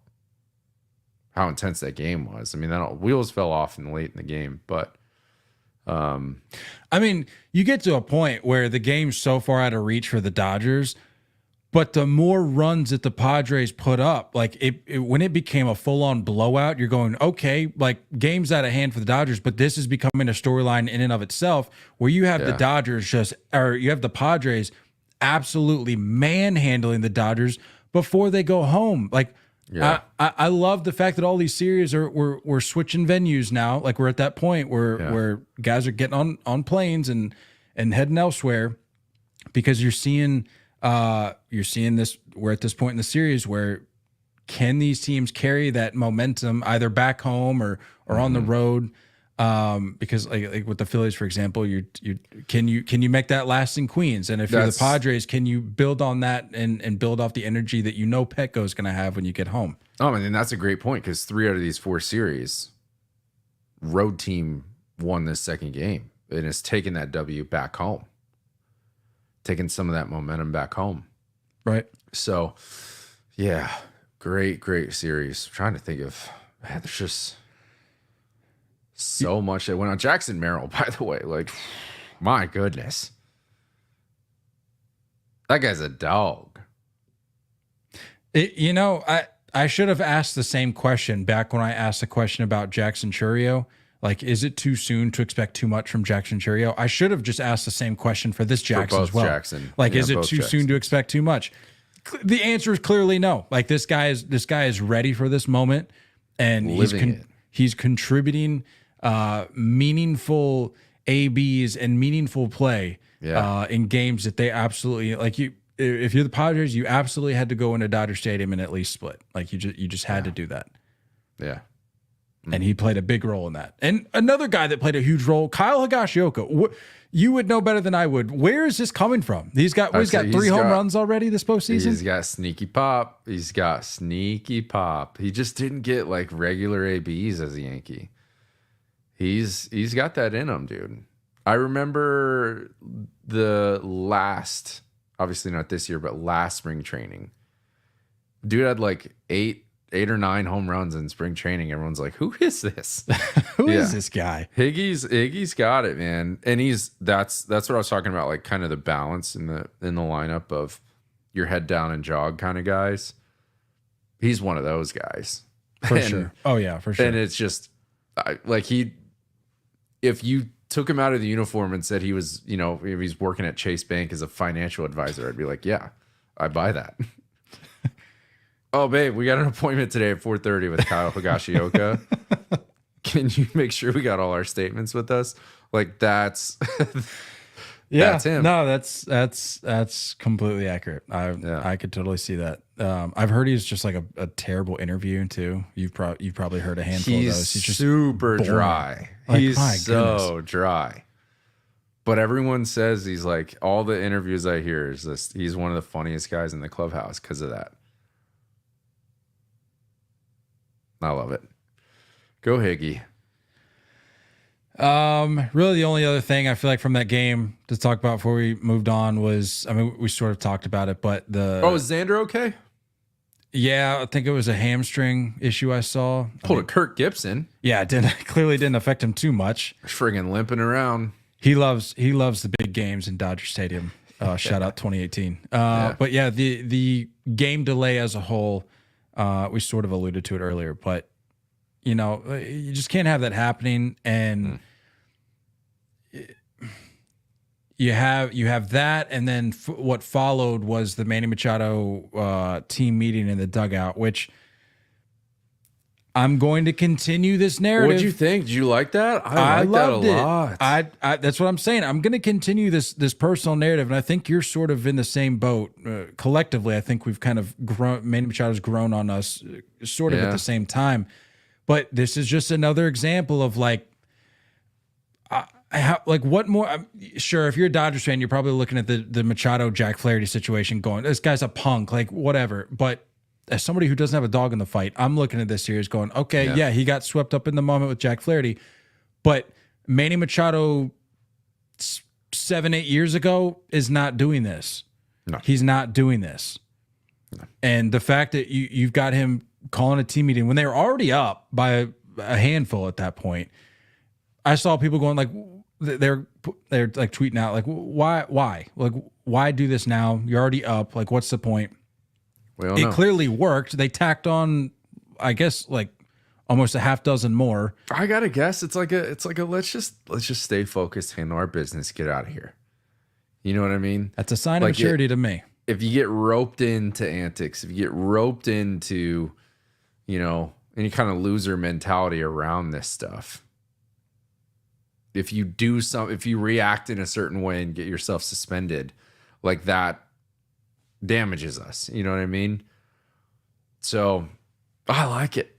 Speaker 3: intense that game was. I mean, wheels fell off late in the game, but
Speaker 2: I mean, you get to a point where the game's so far out of reach for the Dodgers, but the more runs that the Padres put up, like when it became a full-on blowout, you're going, okay, like game's out of hand for the Dodgers, but this is becoming a storyline in and of itself where you have the you have the Padres absolutely manhandling the Dodgers before they go home. Like, I love the fact that all these series we're switching venues now. Like we're at that point where guys are getting on planes and heading elsewhere because you're seeing this. We're at this point in the series where can these teams carry that momentum either back home or on the road? Because like with the Phillies, for example, can you make that last in Queens? And if you're the Padres, can you build on that and build off the energy that Petco is going to have when you get home?
Speaker 3: Oh, and that's a great point because 3 out of these 4 series, road team won this second game and is taking that W back home, taking some of that momentum back home.
Speaker 2: Right.
Speaker 3: So, yeah, great series. I'm trying to think of, man, there's just so much that went on. Jackson Merrill, by the way, like, my goodness. That guy's a dog.
Speaker 2: I should have asked the same question back when I asked the question about Jackson Chourio. Like, is it too soon to expect too much from Jackson Chourio? I should have just asked the same question for this Jackson as well. Like, is it too soon to expect too much? The answer is clearly no. Like, this guy is ready for this moment, and he's contributing meaningful ABs and meaningful play in games that they absolutely like. If you're the Padres, you absolutely had to go into Dodger Stadium and at least split. Like you just had to do that.
Speaker 3: Yeah.
Speaker 2: And he played a big role in that. And another guy that played a huge role, Kyle Higashioka. You would know better than I would. Where is this coming from? He's got 3 home runs already this postseason.
Speaker 3: He's got sneaky pop. He just didn't get like regular ABs as a Yankee. He's got that in him, dude. I remember the last, obviously not this year, but last spring training. Dude had like eight or 9 home runs in spring training. Everyone's like, who is this?
Speaker 2: Who is this guy?
Speaker 3: Higgy's got it, man. And that's what I was talking about, like kind of the balance in the lineup of your head down and jog kind of guys. He's one of those guys.
Speaker 2: For sure. Oh yeah, for sure.
Speaker 3: And it's just if you took him out of the uniform and said he was, if he's working at Chase Bank as a financial advisor, I'd be like, yeah, I buy that. Oh, babe, we got an appointment today at 4:30 with Kyle Higashioka. Can you make sure we got all our statements with us? Like that's
Speaker 2: Yeah,
Speaker 3: That's him.
Speaker 2: no, that's completely accurate. I could totally see that. I've heard he's just like a terrible interview too. You've probably heard a handful of those. He's just
Speaker 3: super
Speaker 2: boring.
Speaker 3: dry.
Speaker 2: Like,
Speaker 3: He's
Speaker 2: my
Speaker 3: so dry. But everyone says he's like, all the interviews I hear is this. He's one of the funniest guys in the clubhouse because of that. I love it. Go Higgy.
Speaker 2: Really the only other thing I feel like from that game to talk about before we moved on was, I mean, we sort of talked about it, but
Speaker 3: is Xander okay?
Speaker 2: Yeah, I think it was a hamstring issue I saw.
Speaker 3: Pulled a Kirk Gibson.
Speaker 2: Yeah, it clearly didn't affect him too much.
Speaker 3: Friggin' limping around.
Speaker 2: He loves the big games in Dodger Stadium. Shout out 2018. But yeah, the game delay as a whole, we sort of alluded to it earlier, but you know, you just can't have that happening. And you have that, and then what followed was the Manny Machado team meeting in the dugout, which I'm going to continue this narrative.
Speaker 3: What'd you think? Did you like that? I liked that a lot.
Speaker 2: I that's what I'm saying. I'm going to continue this personal narrative, and I think you're sort of in the same boat. Collectively, I think we've kind of grown. Manny Machado's grown on us, sort of at the same time. But this is just another example of like, what more? Sure, if you're a Dodgers fan, you're probably looking at the Machado Jack Flaherty situation, going, "This guy's a punk," like whatever. But as somebody who doesn't have a dog in the fight, I'm looking at this series going, okay, yeah, he got swept up in the moment with Jack Flaherty, but Manny Machado 7-8 years ago is not doing this. No. He's not doing this. No. And the fact that you've got him calling a team meeting when they were already up by a handful at that point, I saw people going like, they're like tweeting out like, why, like, why do this now? You're already up. Like, what's the point? It clearly worked. They tacked on, I guess, like almost a half dozen more. I
Speaker 3: gotta guess it's like a let's just stay focused, handle our business, get out of here. You know what I mean?
Speaker 2: That's a sign of maturity to me.
Speaker 3: If you get roped into antics, if you get roped into, you know, any kind of loser mentality around this stuff, if you react in a certain way and get yourself suspended, like that damages us. You know what I mean? So I like it.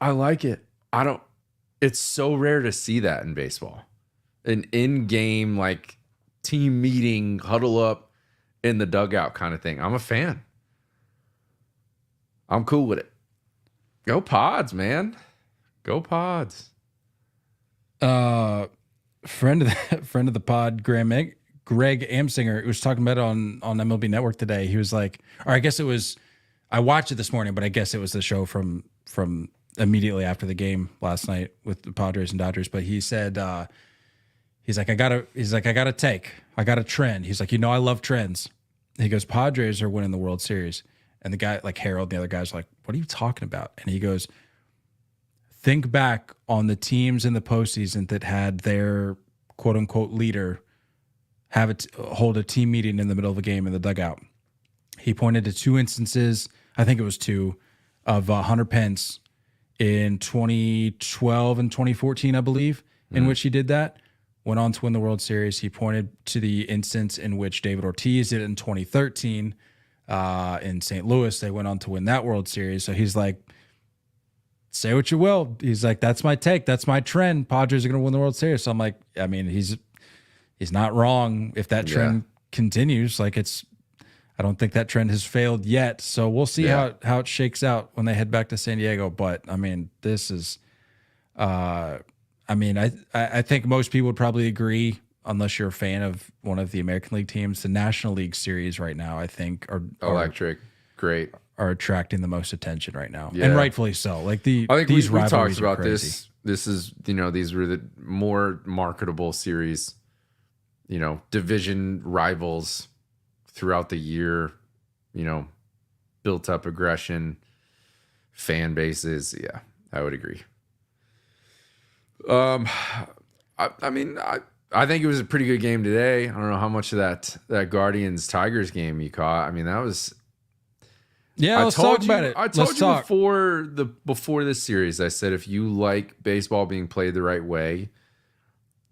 Speaker 3: It's so rare to see that in baseball. An in-game, like, team meeting, huddle up in the dugout kind of thing. I'm a fan. I'm cool with it. Go Pods, man. Go Pods.
Speaker 2: Friend of the pod, Greg Amsinger was talking about it on MLB Network today. He was like, or I guess it was, I watched it this morning, but I guess it was the show from immediately after the game last night with the Padres and Dodgers. But he said, he's like, I got a trend. He's like, I love trends. He goes, Padres are winning the World Series. And the guy, like Harold, and the other guys are like, what are you talking about? And he goes, think back on the teams in the postseason that had their quote unquote leader hold a team meeting in the middle of a game in the dugout. He pointed to two instances, I think it was two, of Hunter Pence in 2012 and 2014, I believe, in which he did that. Went on to win the World Series. He pointed to the instance in which David Ortiz did it in 2013 in St. Louis. They went on to win that World Series. So he's like, say what you will. He's like, that's my take. That's my trend. Padres are going to win the World Series. So I'm like, I mean, he's not wrong if that trend continues. Like I don't think that trend has failed yet. So we'll see how it shakes out when they head back to San Diego. But I mean, this is, I think most people would probably agree, unless you're a fan of one of the American League teams. The National League Series right now, I think, are
Speaker 3: electric. Great.
Speaker 2: Are attracting the most attention right now, and rightfully so. Like I think
Speaker 3: these we talked about this. This is, these were the more marketable series, division rivals throughout the year, built up aggression, fan bases. Yeah, I would agree. I think it was a pretty good game today. I don't know how much of that Guardians Tigers game you caught. I mean, that was.
Speaker 2: Yeah, let's talk about it.
Speaker 3: I told you before this series, I said if you like baseball being played the right way,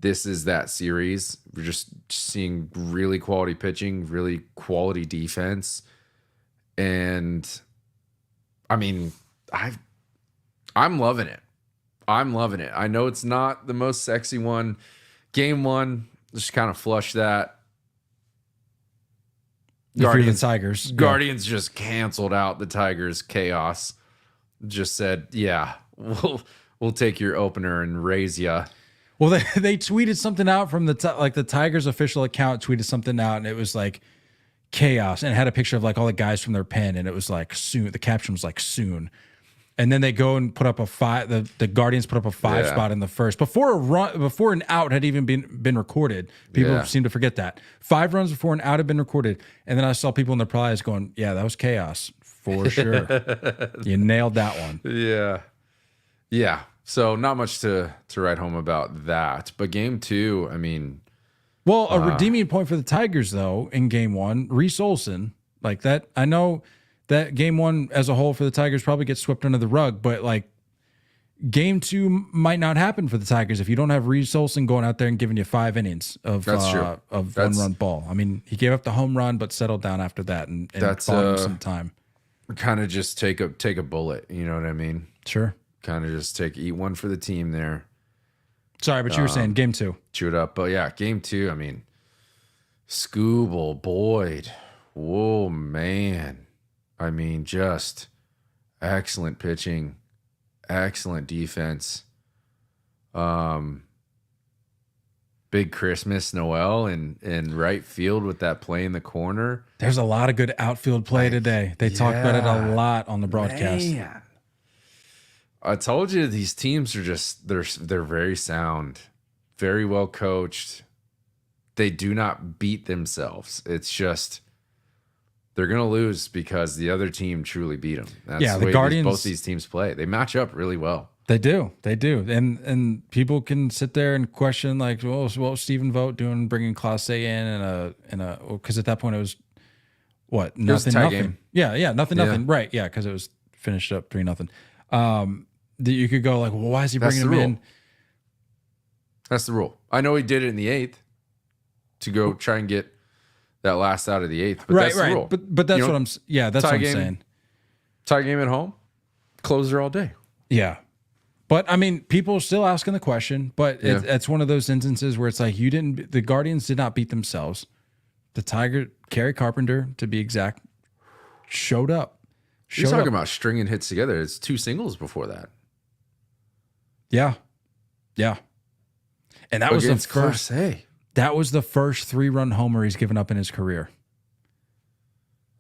Speaker 3: this is that series. We're just seeing really quality pitching, really quality defense. And I mean, I'm loving it. I'm loving it. I know it's not the most sexy one. Game 1, just kind of flush that.
Speaker 2: Guardians, Tigers.
Speaker 3: Guardians just canceled out the Tigers chaos. Just said, yeah, we'll take your opener and raise ya.
Speaker 2: Well, they tweeted something out from the Tigers official account tweeted something out, and it was like chaos, and it had a picture of like all the guys from their pen, and it was like soon. The caption was like soon, and then they go and put up a 5. The Guardians put up a 5 spot in the first before an out had even been recorded. People seem to forget that 5 runs before an out had been recorded, and then I saw people in the replies going, "Yeah, that was chaos for sure." You nailed that one.
Speaker 3: Yeah. So not much to write home about that. But game 2, I mean,
Speaker 2: well, a redeeming point for the Tigers though in game 1, Reese Olson, like that. I know that game 1 as a whole for the Tigers probably gets swept under the rug, but like game 2 might not happen for the Tigers if you don't have Reese Olson going out there and giving you 5 innings of 1-run ball. I mean, he gave up the home run, but settled down after that and bought him some time.
Speaker 3: Kind of just take a bullet. You know what I mean?
Speaker 2: Sure.
Speaker 3: Kind of just eat one for the team there.
Speaker 2: Sorry, but you were saying game 2.
Speaker 3: Chew it up. But yeah, game 2, I mean, Scooble, Boyd. Whoa, man. I mean, just excellent pitching, excellent defense. Big Christmas Noel in right field with that play in the corner.
Speaker 2: There's a lot of good outfield play today. They talked about it a lot on the broadcast.
Speaker 3: Man. I told you these teams are just they're very sound, very well coached. They do not beat themselves. It's just they're gonna lose because the other team truly beat them. That's the way
Speaker 2: Guardians,
Speaker 3: both these teams play. They match up really well.
Speaker 2: They do, and people can sit there and question like, well, what was Stephen Vogt doing, bringing Clase in because at that point it was what nothing.
Speaker 3: Game.
Speaker 2: Yeah, nothing. Right, yeah, because it was finished up 3-0. You could go like, well, why is he bringing him in?
Speaker 3: That's the rule. I know he did it in the 8th to go try and get that last out of the 8th. But that's the rule.
Speaker 2: But that's what I'm. Yeah, that's what I'm saying.
Speaker 3: Tie game at home, closer all day.
Speaker 2: Yeah, but I mean, people are still asking the question. But it's one of those instances where it's like the Guardians did not beat themselves. The Kerry Carpenter, to be exact, showed up.
Speaker 3: You're talking about stringing hits together. It's 2 singles before that.
Speaker 2: Yeah. And that was the first. That was the first 3-run homer he's given up in his career.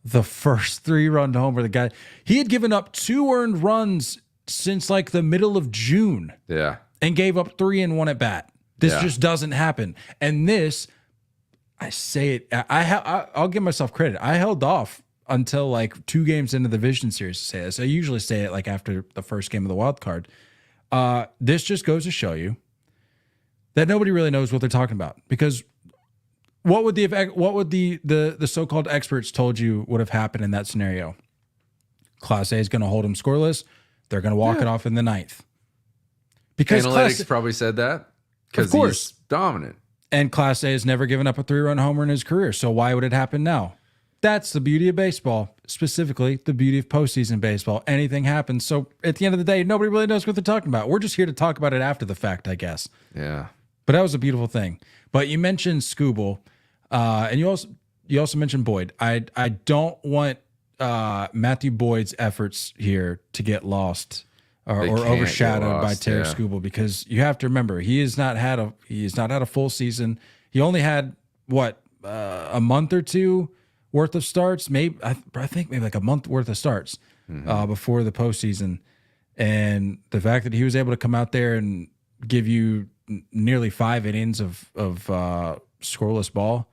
Speaker 2: The first 3-run homer. The guy, he had given up 2 earned runs since like the middle of June.
Speaker 3: Yeah.
Speaker 2: And gave up 3 in 1 at bat. This just doesn't happen. And this, I say it, I'll give myself credit. I held off until like 2 games into the Division Series to say this. I usually say it like after the first game of the wild card. This just goes to show you that nobody really knows what they're talking about, because what would the so-called experts told you would have happened in that scenario? Clase is going to hold him scoreless. They're going to walk it off in the 9th. Because
Speaker 3: analytics probably said that because he's dominant.
Speaker 2: And Clase has never given up a 3-run homer in his career. So why would it happen now? That's the beauty of baseball, specifically the beauty of postseason baseball. Anything happens. So at the end of the day, nobody really knows what they're talking about. We're just here to talk about it after the fact, I guess.
Speaker 3: Yeah.
Speaker 2: But that was a beautiful thing. But you mentioned Scooble, and you also mentioned Boyd. I don't want Matthew Boyd's efforts here to get lost or overshadowed by Terry Scooble, because you have to remember he has not had a full season. He only had a month or 2 worth of starts, I think maybe like a month worth of starts before the postseason. And the fact that he was able to come out there and give you nearly 5 innings of scoreless ball,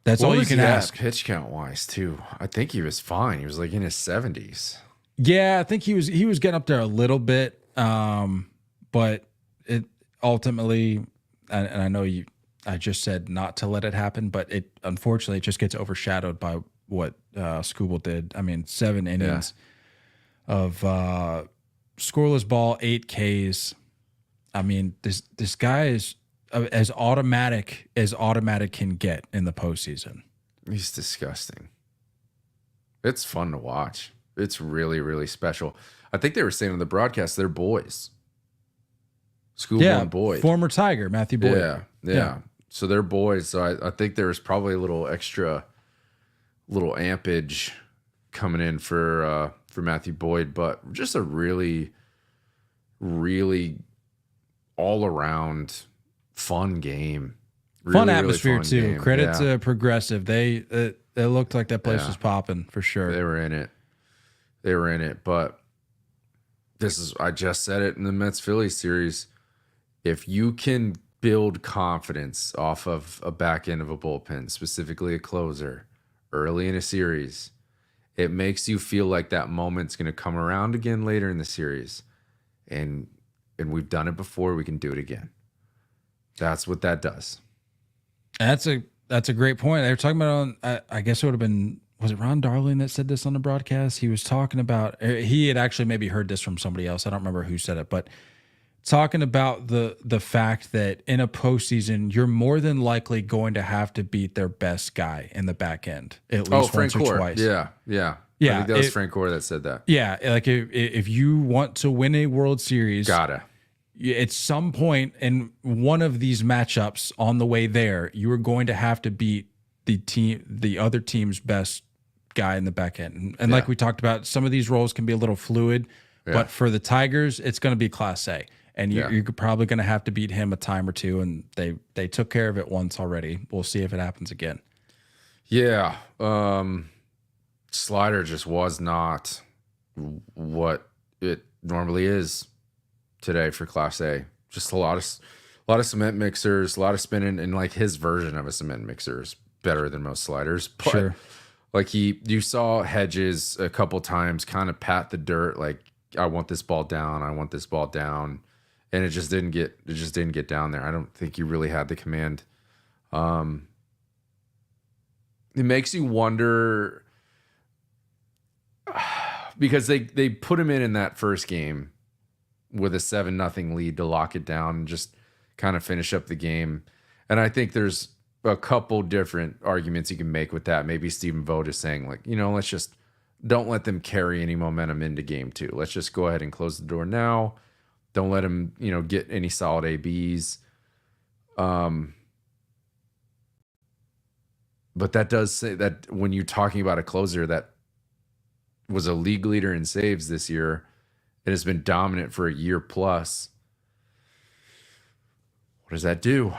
Speaker 2: that's all you can ask.
Speaker 3: Pitch count wise too, I think he was fine. He was like in his 70s.
Speaker 2: Yeah, I think he was getting up there a little bit, but it ultimately, and I know I just said not to let it happen, but it unfortunately it just gets overshadowed by what Scooble did. I mean, 7 innings of scoreless ball, 8 Ks. I mean, this guy is as automatic can get in the postseason.
Speaker 3: He's disgusting. It's fun to watch. It's really, really special. I think they were saying on the broadcast they're boys. Schoolborn Boyd.
Speaker 2: Former Tiger, Matthew Boyd.
Speaker 3: Yeah. So they're boys. So I think there's probably a little extra little ampage coming in for Matthew Boyd, but just a really, really all around fun game. Really,
Speaker 2: Fun atmosphere
Speaker 3: really fun
Speaker 2: too.
Speaker 3: game.
Speaker 2: Credit to Progressive. They looked like that place was popping for sure.
Speaker 3: They were in it. But I just said it in the Mets Phillies series. If you can build confidence off of a back end of a bullpen, specifically a closer, early in a series, it makes you feel like that moment's going to come around again later in the series. And we've done it before. We can do it again. That's what that does.
Speaker 2: That's a great point. They were talking about I guess it would have been, was it Ron Darling that said this on the broadcast? He was talking about, he had actually maybe heard this from somebody else. I don't remember who said it, but talking about the fact that in a postseason, you're more than likely going to have to beat their best guy in the back end at least
Speaker 3: Frank
Speaker 2: once or
Speaker 3: Gore.
Speaker 2: twice.
Speaker 3: Yeah. I think that was Frank Gore that said that.
Speaker 2: Yeah, like if you want to win a World Series,
Speaker 3: Gotta.
Speaker 2: At some point in one of these matchups on the way there, you are going to have to beat the other team's best guy in the back end. And like we talked about, some of these roles can be a little fluid, but for the Tigers, it's going to be Class A. And you're probably going to have to beat him a time or two, and they took care of it once already. We'll see if it happens again.
Speaker 3: Yeah. Slider just was not what it normally is today for Class A. Just a lot of cement mixers, a lot of spinning, and like his version of a cement mixer is better than most sliders. But
Speaker 2: Sure.
Speaker 3: like you saw Hedges a couple times kind of pat the dirt, like, I want this ball down, and it just didn't get down there. I don't think he really had the command. It makes you wonder, because they put him in that first game with a 7-0 lead to lock it down and just kind of finish up the game. And I think there's a couple different arguments you can make with that. Maybe Stephen Vogt is saying, like, let's just don't let them carry any momentum into game 2. Let's just go ahead and close the door now. Don't let him, get any solid ABs. But that does say that when you're talking about a closer that was a league leader in saves this year, it has been dominant for a year plus. What does that do?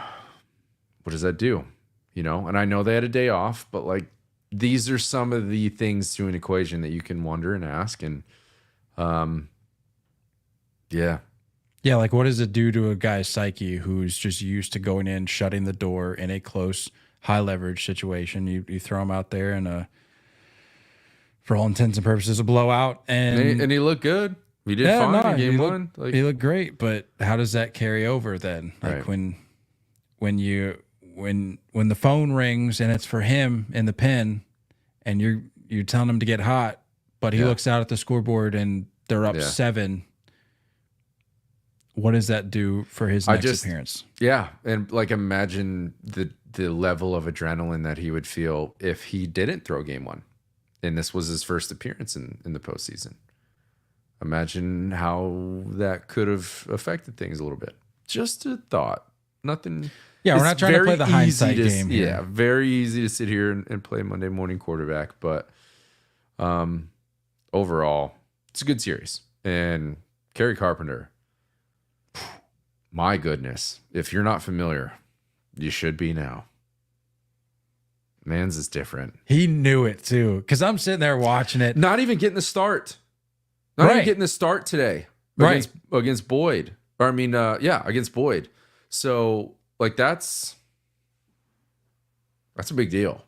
Speaker 3: And I know they had a day off, but like, these are some of the things to an equation that you can wonder and ask. And
Speaker 2: Yeah, like what does it do to a guy's psyche who's just used to going in, shutting the door in a close, high leverage situation? You throw him out there in for all intents and purposes, a blowout, and
Speaker 3: he looked good. He did fine in game 1. Like,
Speaker 2: he looked great, but how does that carry over then? Like
Speaker 3: right.
Speaker 2: when the phone rings and it's for him in the pen, and you're telling him to get hot, but he looks out at the scoreboard and they're up 7. What does that do for his next appearance?
Speaker 3: Yeah, and like, imagine the level of adrenaline that he would feel if he didn't throw game 1, and this was his first appearance in the postseason. Imagine how that could have affected things a little bit. Just a thought. Nothing.
Speaker 2: Yeah, we're not trying to play the hindsight game here.
Speaker 3: Yeah, very easy to sit here and play Monday morning quarterback, but overall, it's a good series. And Kerry Carpenter, my goodness, if you're not familiar, you should be now. Man's is different.
Speaker 2: He knew it too, because I'm sitting there watching it.
Speaker 3: Not even getting the start. Not even getting the start today against Boyd. Against Boyd. So, like, that's a big deal.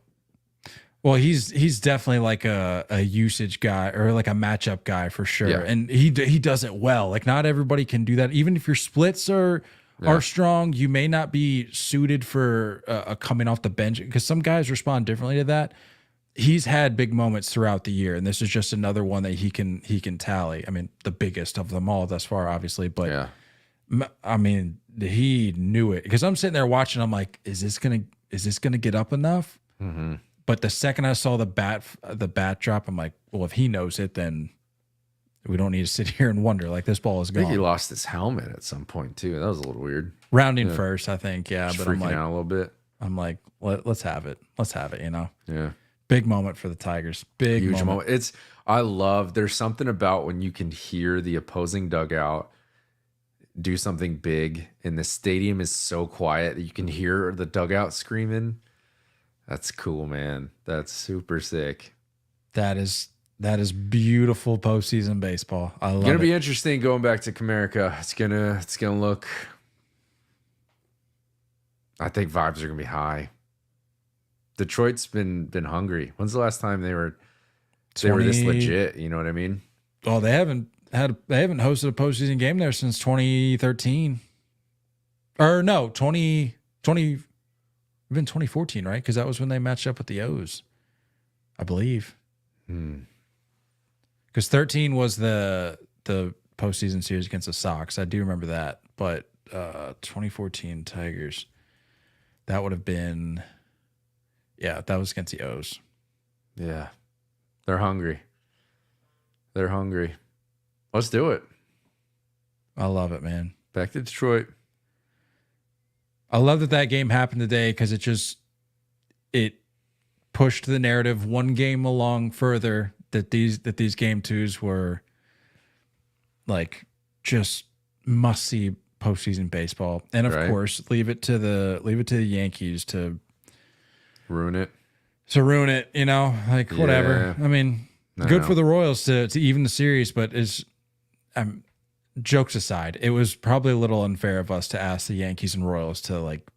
Speaker 2: Well, he's definitely like a usage guy or like a matchup guy for sure.
Speaker 3: Yeah.
Speaker 2: And he does it well. Like, not everybody can do that. Even if your splits are strong, you may not be suited for a coming off the bench, because some guys respond differently to that. He's had big moments throughout the year, and this is just another one that he can tally. I mean, the biggest of them all thus far, obviously, but I mean, he knew it because I'm sitting there watching. I'm like, is this gonna get up enough?
Speaker 3: Mm-hmm.
Speaker 2: But the second I saw the bat drop, I'm like, well, if he knows it, then we don't need to sit here and wonder. Like, this ball is
Speaker 3: I think he
Speaker 2: gone.
Speaker 3: lost his helmet at some point too. That was a little weird.
Speaker 2: Rounding first, I think. Yeah,
Speaker 3: Just
Speaker 2: but
Speaker 3: freaking out a little bit.
Speaker 2: I'm like, let's have it. Let's have it. You know.
Speaker 3: Yeah.
Speaker 2: Big moment for the Tigers. Big
Speaker 3: Huge
Speaker 2: moment.
Speaker 3: There's something about when you can hear the opposing dugout do something big and the stadium is so quiet that you can hear the dugout screaming. That's cool, man. That's super sick.
Speaker 2: That is beautiful postseason baseball. I love it.
Speaker 3: Gonna be interesting going back to Comerica. It's gonna look. I think vibes are gonna be high. Detroit's been hungry. When's the last time they were this legit? You know what I mean?
Speaker 2: Oh, they haven't hosted a postseason game there since 2013. Or no, 2020. Been 2014, right? Because that was when they matched up with the O's, I believe. Because 13 was the postseason series against the Sox. I do remember that. But 2014 Tigers, that would have been, yeah, that was against the O's.
Speaker 3: Yeah, they're hungry. They're hungry. Let's do it.
Speaker 2: I love it, man.
Speaker 3: Back to Detroit.
Speaker 2: I love that game happened today because it pushed the narrative one game along further that these game twos were like just must see postseason baseball, and of course leave it to the Yankees to
Speaker 3: ruin it.
Speaker 2: You know, like whatever. I mean, good for the Royals to even the series, but jokes aside, it was probably a little unfair of us to ask the Yankees and Royals to like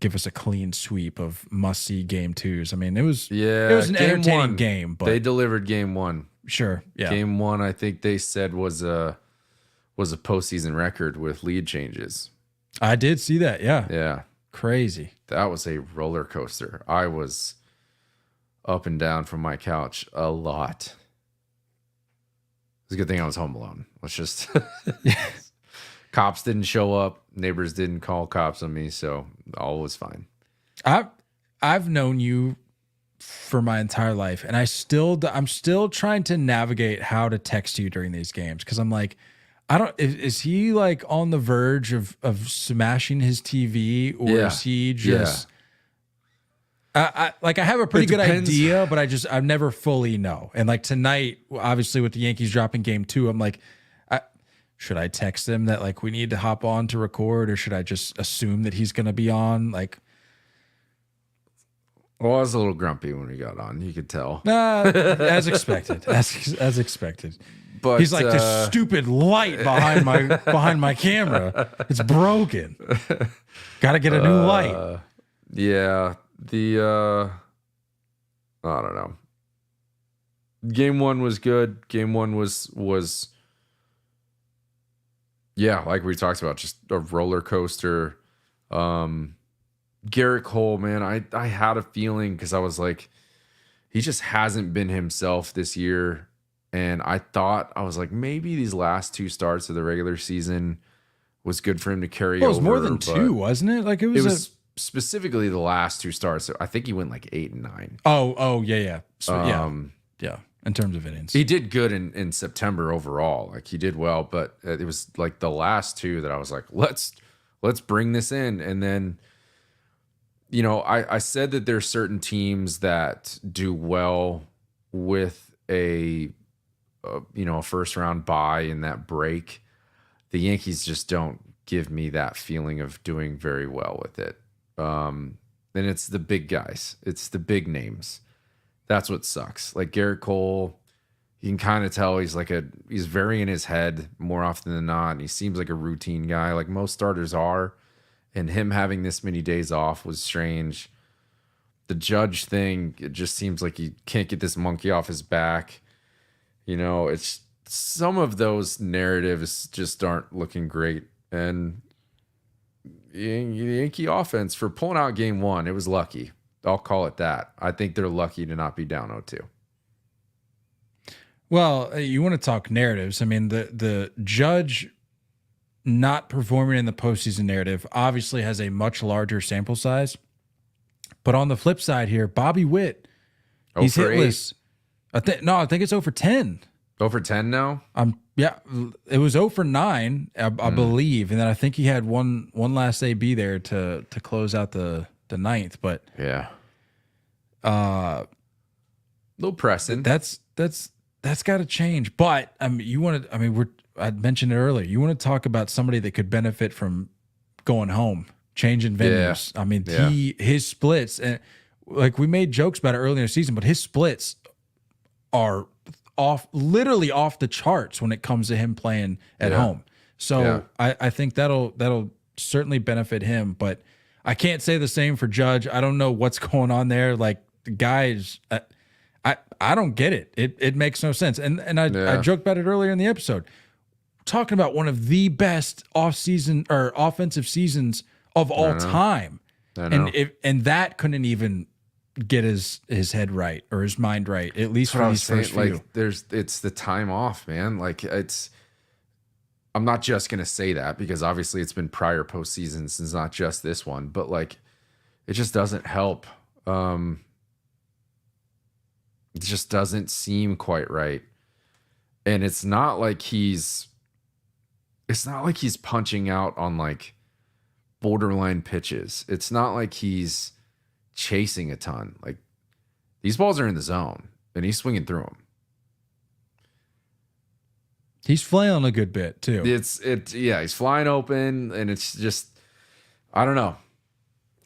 Speaker 2: give us a clean sweep of must-see game twos. I mean, it was an entertaining game, but
Speaker 3: they delivered game one.
Speaker 2: Sure, yeah.
Speaker 3: Game one, I think they said was a postseason record with lead changes.
Speaker 2: I did see that. Yeah,
Speaker 3: yeah,
Speaker 2: crazy.
Speaker 3: That was a roller coaster. I was up and down from my couch a lot. It's a good thing I was home alone. Let's just cops didn't show up. Neighbors didn't call cops on me, so all was fine.
Speaker 2: I've known you for my entire life, and I'm still trying to navigate how to text you during these games because I'm like, is he like on the verge of smashing his TV, or is he just? I have a pretty good idea, but I never fully know. And like tonight, obviously with the Yankees dropping game 2, I'm like, should I text him that like we need to hop on to record, or should I just assume that he's going to be on? Like,
Speaker 3: well, I was a little grumpy when we got on. You could tell.
Speaker 2: As expected, as expected.
Speaker 3: But
Speaker 2: he's like, this stupid light behind my camera. It's broken. Got to get a new light.
Speaker 3: Yeah. I don't know. Game 1 was good. Game 1 was yeah, like we talked about, just a roller coaster. Garrett Cole, man, I had a feeling because I was like, he just hasn't been himself this year. And I was like, maybe these last 2 starts of the regular season was good for him to carry over.
Speaker 2: It was more than 2, wasn't it? Like it was
Speaker 3: specifically the last 2 starts. I think he went like 8 and 9.
Speaker 2: Oh, yeah. So, yeah. In terms of innings,
Speaker 3: he did good in September overall. Like he did well, but it was like the last 2 that I was like, let's bring this in. And then, you know, I said that there's certain teams that do well with a first round bye in that break. The Yankees just don't give me that feeling of doing very well with it. And it's the big guys. It's the big names. That's what sucks. Like Garrett Cole, you can kind of tell he's very in his head more often than not. And he seems like a routine guy, like most starters are. And him having this many days off was strange. The Judge thing, it just seems like he can't get this monkey off his back. You know, it's some of those narratives just aren't looking great. And the Yankee offense, for pulling out game 1, it was lucky. I'll call it that. I think they're lucky to not be down 0-2.
Speaker 2: Well, you want to talk narratives. I mean, the Judge not performing in the postseason narrative obviously has a much larger sample size. But on the flip side here, Bobby Witt, he's hitless. I think it's 0 for 10.
Speaker 3: 0 for 10 now?
Speaker 2: Yeah, it was 0 for 9, I believe, and then I think he had one last AB there to close out the ninth. But
Speaker 3: yeah, little pressing.
Speaker 2: That's got to change. But I mentioned it earlier. You want to talk about somebody that could benefit from going home, changing venues. Yeah. I mean, his splits, and like we made jokes about it earlier in the season, but his splits are literally off the charts when it comes to him playing at home. So I think that'll certainly benefit him. But I can't say the same for Judge. I don't know what's going on there. Like, guys, I don't get it. It makes no sense. And I joked about it earlier in the episode. Talking about one of the best off-season or offensive seasons of all time. And that couldn't even get his head right or his mind right, at least for these first few.
Speaker 3: Like, it's the time off, man. Like, I'm not just gonna say that because obviously it's been prior postseasons, it's not just this one, but like, it just doesn't help. It just doesn't seem quite right. And it's not like he's punching out on like borderline pitches. It's not like he's chasing a ton. Like, these balls are in the zone and he's swinging through them.
Speaker 2: He's flailing a good bit too.
Speaker 3: He's flying open, and it's just, I don't know.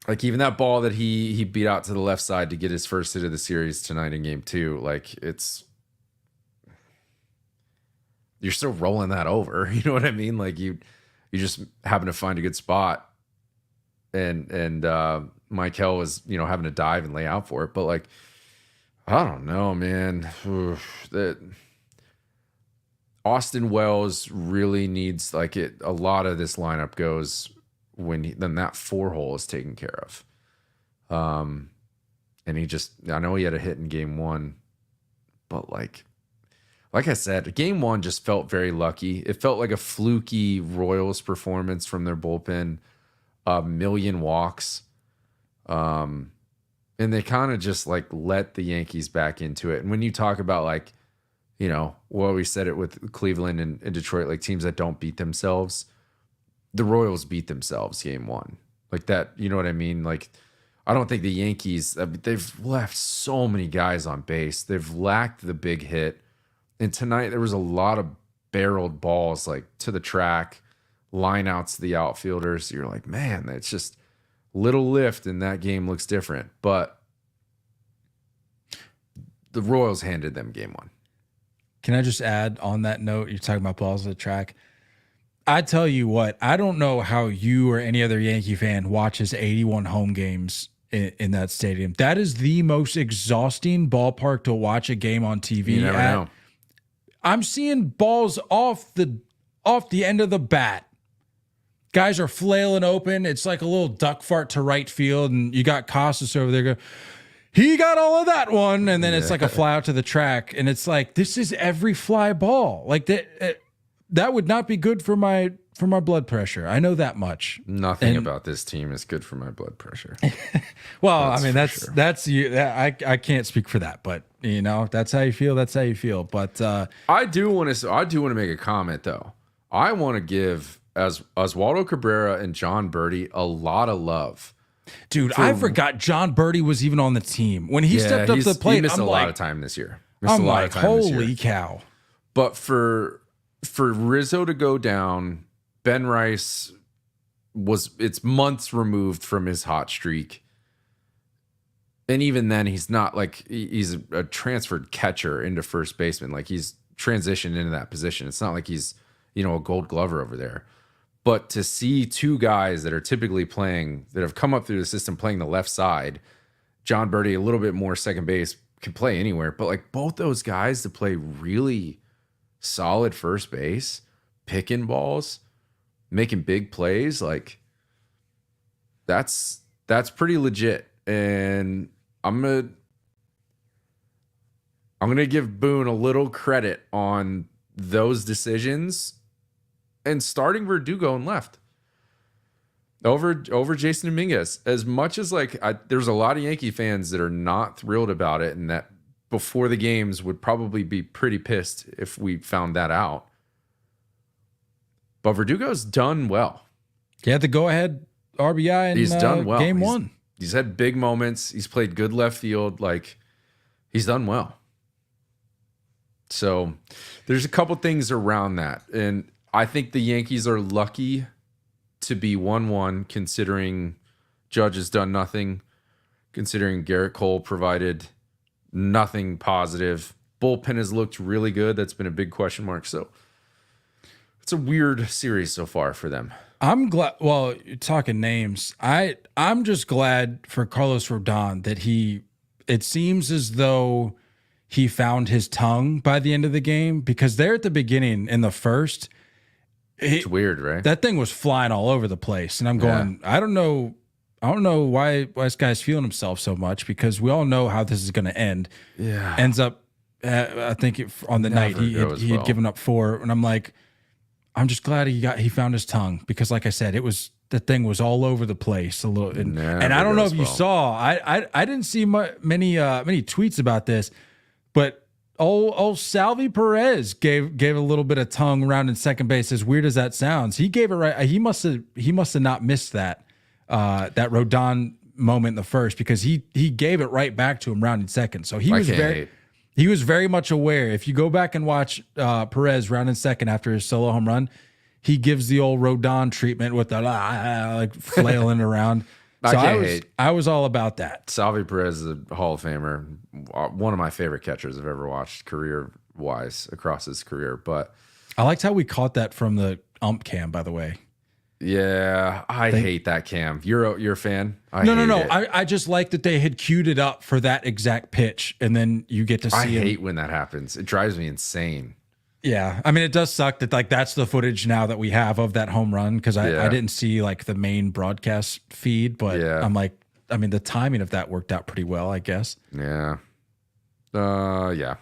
Speaker 3: Like, even that ball that he beat out to the left side to get his first hit of the series tonight in game 2, like, you're still rolling that over. You know what I mean? Like, you just happen to find a good spot, and Michael was, having to dive and lay out for it. But like, I don't know, man. That Austin Wells really needs, like, a lot of this lineup goes when then that 4-hole is taken care of. And I know he had a hit in game 1, but like I said, game 1 just felt very lucky. It felt like a fluky Royals performance from their bullpen, a million walks. And they kind of just like let the Yankees back into it. And when you talk about, like, we said it with Cleveland and Detroit, like teams that don't beat themselves, the Royals beat themselves game 1. Like that, you know what I mean? Like, I don't think the Yankees, they've left so many guys on base. They've lacked the big hit. And tonight there was a lot of barreled balls, like to the track, line outs to the outfielders. You're like, man, that's just little lift, and that game looks different. But the Royals handed them game 1.
Speaker 2: Can I just add on that note, you're talking about balls to the track. I tell you what, I don't know how you or any other Yankee fan watches 81 home games in that stadium. That is the most exhausting ballpark to watch a game on TV.
Speaker 3: You never know.
Speaker 2: I'm seeing balls off the end of the bat. Guys are flailing open. It's like a little duck fart to right field, and you got Costas over there going, he got all of that one, and then it's like a fly out to the track, and it's like, this is every fly ball. Like that would not be good for my blood pressure. I know that much.
Speaker 3: Nothing about this team is good for my blood pressure.
Speaker 2: Well, I mean, that's you. I can't speak for that, but that's how you feel. That's how you feel. But
Speaker 3: I do want to make a comment though. I want to give Oswaldo Cabrera and John Birdie a lot of love.
Speaker 2: Dude, I forgot John Birdie was even on the team when he stepped up to the plate.
Speaker 3: He missed a lot of time this year.
Speaker 2: Holy cow!
Speaker 3: But for Rizzo to go down, Ben Rice it's months removed from his hot streak. And even then, he's not like, he's a transferred catcher into first baseman. Like, he's transitioned into that position. It's not like he's, a Gold Glover over there. But to see two guys that are typically playing, that have come up through the system playing the left side, John Birdie, a little bit more second base, can play anywhere. But like both those guys to play really solid first base, picking balls, making big plays, like that's pretty legit. And I'm gonna give Boone a little credit on those decisions and starting Verdugo in left over Jason Dominguez. As much as there's a lot of Yankee fans that are not thrilled about it, and that before the games would probably be pretty pissed if we found that out. But Verdugo's done well.
Speaker 2: He had the go-ahead RBI in
Speaker 3: He's done well.
Speaker 2: game one.
Speaker 3: He's had big moments. He's played good left field. He's done well. So there's a couple things around that. And I think the Yankees are lucky to be 1-1, considering Judge has done nothing, considering Garrett Cole provided nothing positive. Bullpen has looked really good. That's been a big question mark. So it's a weird series so far for them.
Speaker 2: I'm glad. Well, you're talking names. I'm just glad for Carlos Rodon that it seems as though he found his tongue by the end of the game, because there at the beginning in the first,
Speaker 3: It's weird, right?
Speaker 2: that thing was flying all over the place. And I'm going, I don't know why this guy's feeling himself so much, because we all know how this is going to end.
Speaker 3: Yeah.
Speaker 2: Ends up, I think on the night he had given up 4. And I'm like, I'm just glad he found his tongue, because like I said, the thing was all over the place a little. And I don't know if you saw, I didn't see many tweets about this, but old Salvi Perez gave a little bit of tongue around in second base. As weird as that sounds, he gave it right. He must have not missed that Rodon moment in the first, because he gave it right back to him rounding second. So he was very much aware. If you go back and watch Perez rounding second after his solo home run, he gives the old Rodon treatment with the flailing around. So I was all about that.
Speaker 3: Salvi Perez is a Hall of Famer, one of my favorite catchers I've ever watched career-wise across his career. But
Speaker 2: I liked how we caught that from the ump cam, by the way.
Speaker 3: Yeah, I hate that cam. You're a fan?
Speaker 2: No. I just like that they had queued it up for that exact pitch, and then you get to see
Speaker 3: I hate when that happens. It drives me insane.
Speaker 2: Yeah, I mean, it does suck that that's the footage now that we have of that home run, because I didn't see the main broadcast feed, but I'm like, I mean, the timing of that worked out pretty well, I guess.
Speaker 3: Yeah. Yeah.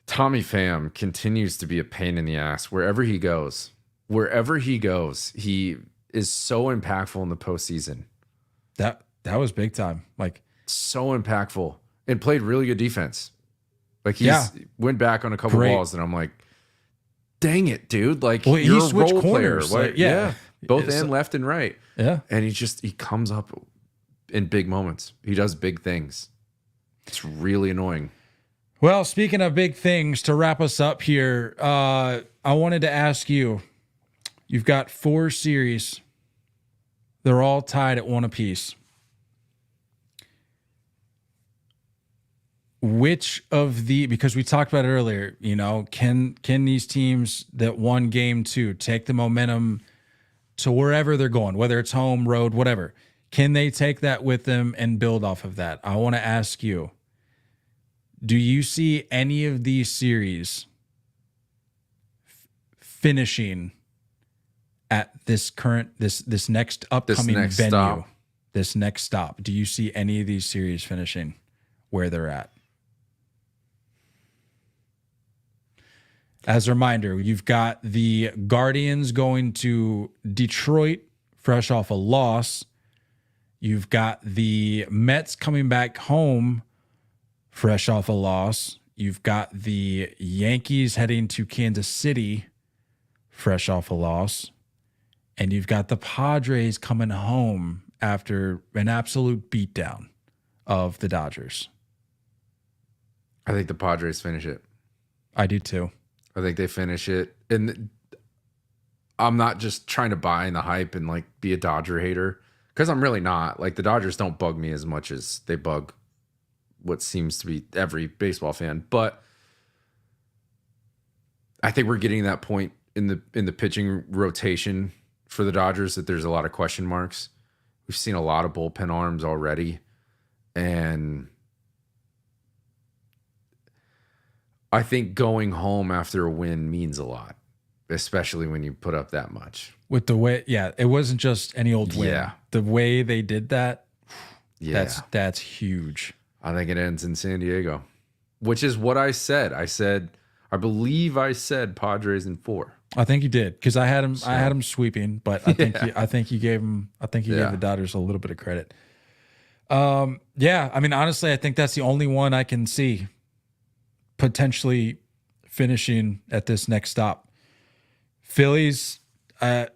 Speaker 3: Tommy Pham continues to be a pain in the ass wherever he goes. Wherever he goes, he is so impactful in the postseason.
Speaker 2: That was big time.
Speaker 3: So impactful, and played really good defense. Went back on a couple balls, and I'm like, dang it, dude. You're a role player. Both and left and right.
Speaker 2: Yeah.
Speaker 3: And he comes up in big moments. He does big things. It's really annoying.
Speaker 2: Well, speaking of big things, to wrap us up here, I wanted to ask you, you've got 4 series. They're all tied at 1 apiece. Which of because we talked about it earlier, can these teams that won game 2 take the momentum to wherever they're going, whether it's home, road, whatever? Can they take that with them and build off of that? I want to ask you, do you see any of these series finishing at this next upcoming venue, this next stop? Do you see any of these series finishing where they're at? As a reminder, you've got the Guardians going to Detroit fresh off a loss. You've got the Mets coming back home fresh off a loss. You've got the Yankees heading to Kansas City fresh off a loss. And you've got the Padres coming home after an absolute beatdown of the Dodgers.
Speaker 3: I think the Padres finish it.
Speaker 2: I do too.
Speaker 3: I think they finish it. And I'm not just trying to buy in the hype and be a Dodger hater, because I'm really not. The Dodgers don't bug me as much as they bug what seems to be every baseball fan. But I think we're getting to that point in the pitching rotation for the Dodgers that there's a lot of question marks. We've seen a lot of bullpen arms already. And I think going home after a win means a lot, especially when you put up that much.
Speaker 2: With the way, it wasn't just any old win.
Speaker 3: Yeah.
Speaker 2: The way they did that, that's huge.
Speaker 3: I think it ends in San Diego, which is what I said. I believe I said Padres in 4.
Speaker 2: I think you did because I had him. I had him sweeping, but I think you gave him. I think you gave the Dodgers a little bit of credit. Yeah. I mean, honestly, I think that's the only one I can see potentially finishing at this next stop. Phillies, with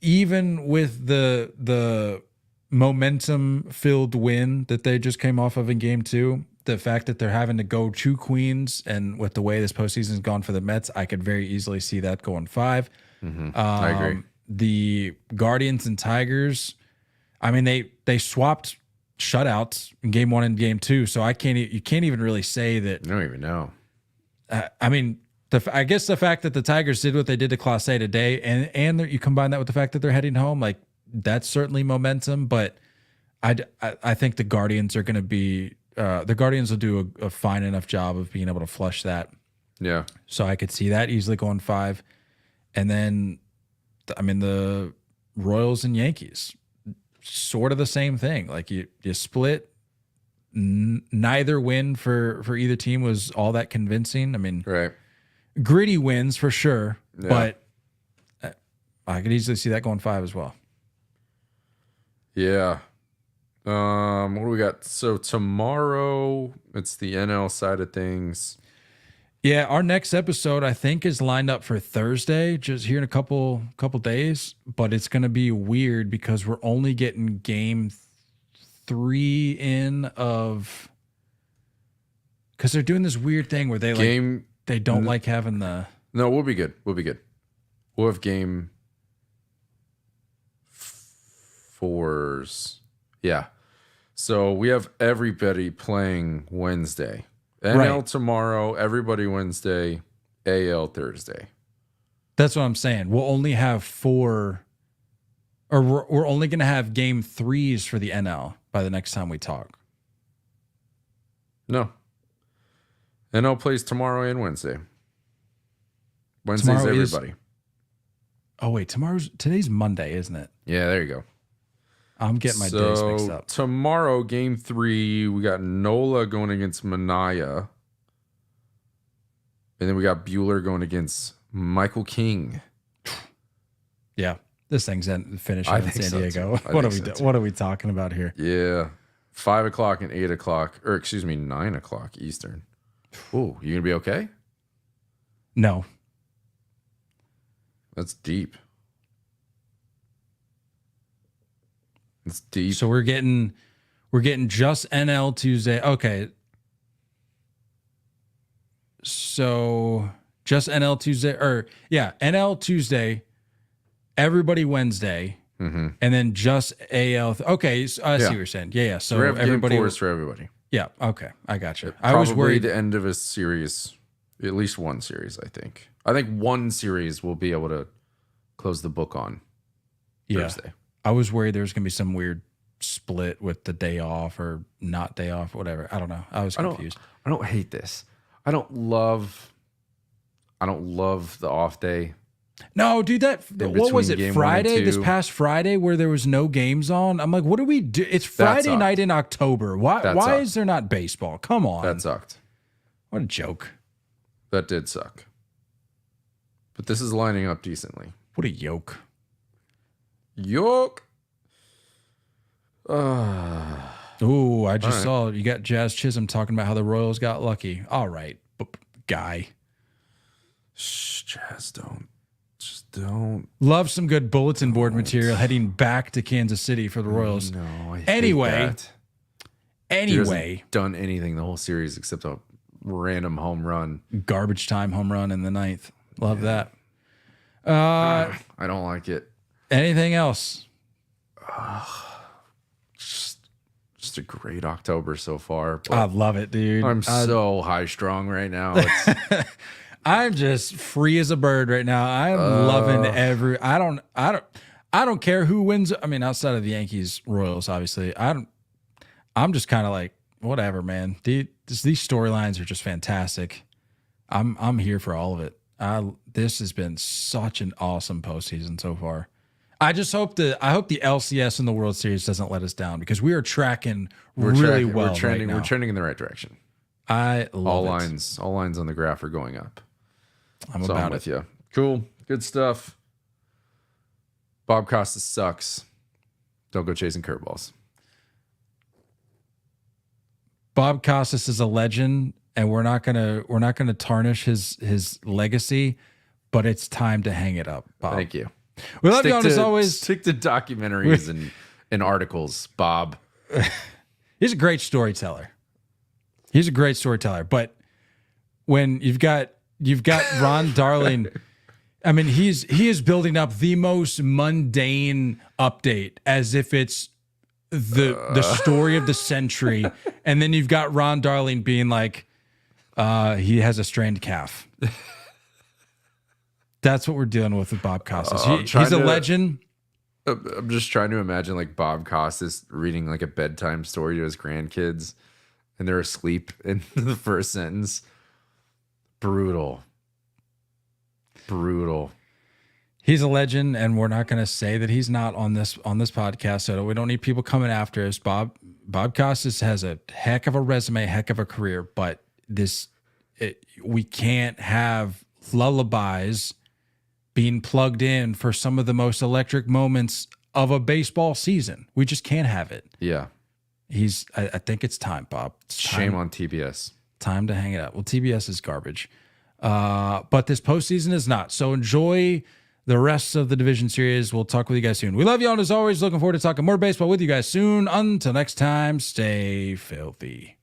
Speaker 2: the momentum-filled win that they just came off of in Game 2, the fact that they're having to go to Queens, and with the way this postseason has gone for the Mets, I could very easily see that going 5.
Speaker 3: I agree.
Speaker 2: The Guardians and Tigers, I mean, they swapped shutouts in Game 1 and Game 2, so you can't even really say that.
Speaker 3: I don't even know.
Speaker 2: I mean, I guess the fact that the Tigers did what they did to Clase today, and you combine that with the fact that they're heading home, like that's certainly momentum. But I think the Guardians are going to be the Guardians will do a fine enough job of being able to flush that.
Speaker 3: Yeah.
Speaker 2: So I could see that easily going 5, and then I mean the Royals and Yankees, sort of the same thing. Like you split. Neither win for either team was all that convincing. I mean,
Speaker 3: Right.
Speaker 2: gritty wins for sure, but I could easily see that going 5 as well.
Speaker 3: Yeah. What do we got? So tomorrow, it's the NL side of things.
Speaker 2: Yeah, our next episode I think is lined up for Thursday, just here in a couple days. But it's going to be weird because we're only getting Game 3 in of, because they're doing this weird thing where they don't like having the.
Speaker 3: No, we'll be good. We'll have Game 4s. Yeah. So we have everybody playing Wednesday. NL tomorrow, everybody Wednesday, AL Thursday.
Speaker 2: That's what I'm saying. We'll only have 4, or we're only going to have Game 3s for the NL by the next time we talk.
Speaker 3: No. NL plays tomorrow and Wednesday. Wednesday's
Speaker 2: Tomorrow
Speaker 3: everybody.
Speaker 2: Oh wait, today's Monday, isn't it?
Speaker 3: Yeah, there you go.
Speaker 2: I'm getting my days mixed up.
Speaker 3: Tomorrow, Game 3, we got Nola going against Manaya. And then we got Bueller going against Michael King.
Speaker 2: Yeah, this thing's finishing in San Diego. What are we talking about here?
Speaker 3: Yeah. 5 o'clock and 8 o'clock, or excuse me, 9 o'clock Eastern. Ooh, you gonna be okay?
Speaker 2: No.
Speaker 3: That's deep. It's deep.
Speaker 2: So we're getting just NL Tuesday. Okay. So just NL Tuesday, NL Tuesday, everybody Wednesday, and then just AL. Okay, so I see what you're saying. Yeah. So
Speaker 3: we have
Speaker 2: everybody
Speaker 3: Game 4s for everybody.
Speaker 2: Yeah. Okay, I got you.
Speaker 3: Probably
Speaker 2: I was worried
Speaker 3: the end of a series, at least one series. I think one series we'll be able to close the book on Thursday.
Speaker 2: I was worried there was going to be some weird split with the day off or not day off, whatever. I don't know. I was confused.
Speaker 3: I don't hate this. I don't love the off day.
Speaker 2: No, dude, what was it? Friday, this past Friday, where there was no games on. I'm like, what do we do? It's Friday night in October. Why is there not baseball? Come on.
Speaker 3: That sucked.
Speaker 2: What a joke.
Speaker 3: That did suck. But this is lining up decently.
Speaker 2: What a yoke.
Speaker 3: Yoke.
Speaker 2: Ooh, I just saw you got Jazz Chisholm talking about how the Royals got lucky. All right, guy.
Speaker 3: Shh, Jazz, don't.
Speaker 2: Love some good bulletin board material heading back to Kansas City for the Royals.
Speaker 3: No, I hate that.
Speaker 2: Anyway,
Speaker 3: He hasn't done anything the whole series except a random home run.
Speaker 2: Garbage time home run in the 9th. Love that.
Speaker 3: I don't like it.
Speaker 2: Anything else?
Speaker 3: Just a great October so far.
Speaker 2: I love it, dude.
Speaker 3: I'm so high strung right now.
Speaker 2: I'm just free as a bird right now. I'm loving every. I don't care who wins. I mean, outside of the Yankees, Royals, obviously. I'm just kind of like whatever, man. These storylines are just fantastic. I'm here for all of it. This has been such an awesome postseason so far. I just hope the LCS in the World Series doesn't let us down because we are tracking really well.
Speaker 3: We're
Speaker 2: right now.
Speaker 3: trending in the right direction.
Speaker 2: I love
Speaker 3: all lines on the graph are going up.
Speaker 2: I'm
Speaker 3: with you. Cool. Good stuff. Bob Costas sucks. Don't go chasing curveballs.
Speaker 2: Bob Costas is a legend, and we're not gonna tarnish his legacy, but it's time to hang it up, Bob.
Speaker 3: Thank you.
Speaker 2: We love you all as always.
Speaker 3: Stick to documentaries and articles, Bob.
Speaker 2: He's a great storyteller. But when you've got Ron Darling, I mean, he is building up the most mundane update as if it's the story of the century, and then you've got Ron Darling being like, he has a strained calf. That's what we're dealing with Bob Costas. He's a legend.
Speaker 3: I'm just trying to imagine like Bob Costas reading like a bedtime story to his grandkids, and they're asleep in the first sentence. Brutal.
Speaker 2: He's a legend, and we're not going to say that he's not on this podcast. So we don't need people coming after us. Bob Costas has a heck of a resume, heck of a career, but we can't have lullabies being plugged in for some of the most electric moments of a baseball season. We just can't have it.
Speaker 3: Yeah.
Speaker 2: I think it's time, Bob.
Speaker 3: Shame on TBS.
Speaker 2: Time to hang it up. Well, TBS is garbage. But this postseason is not. So enjoy the rest of the division series. We'll talk with you guys soon. We love you all, and as always, looking forward to talking more baseball with you guys soon. Until next time, stay filthy.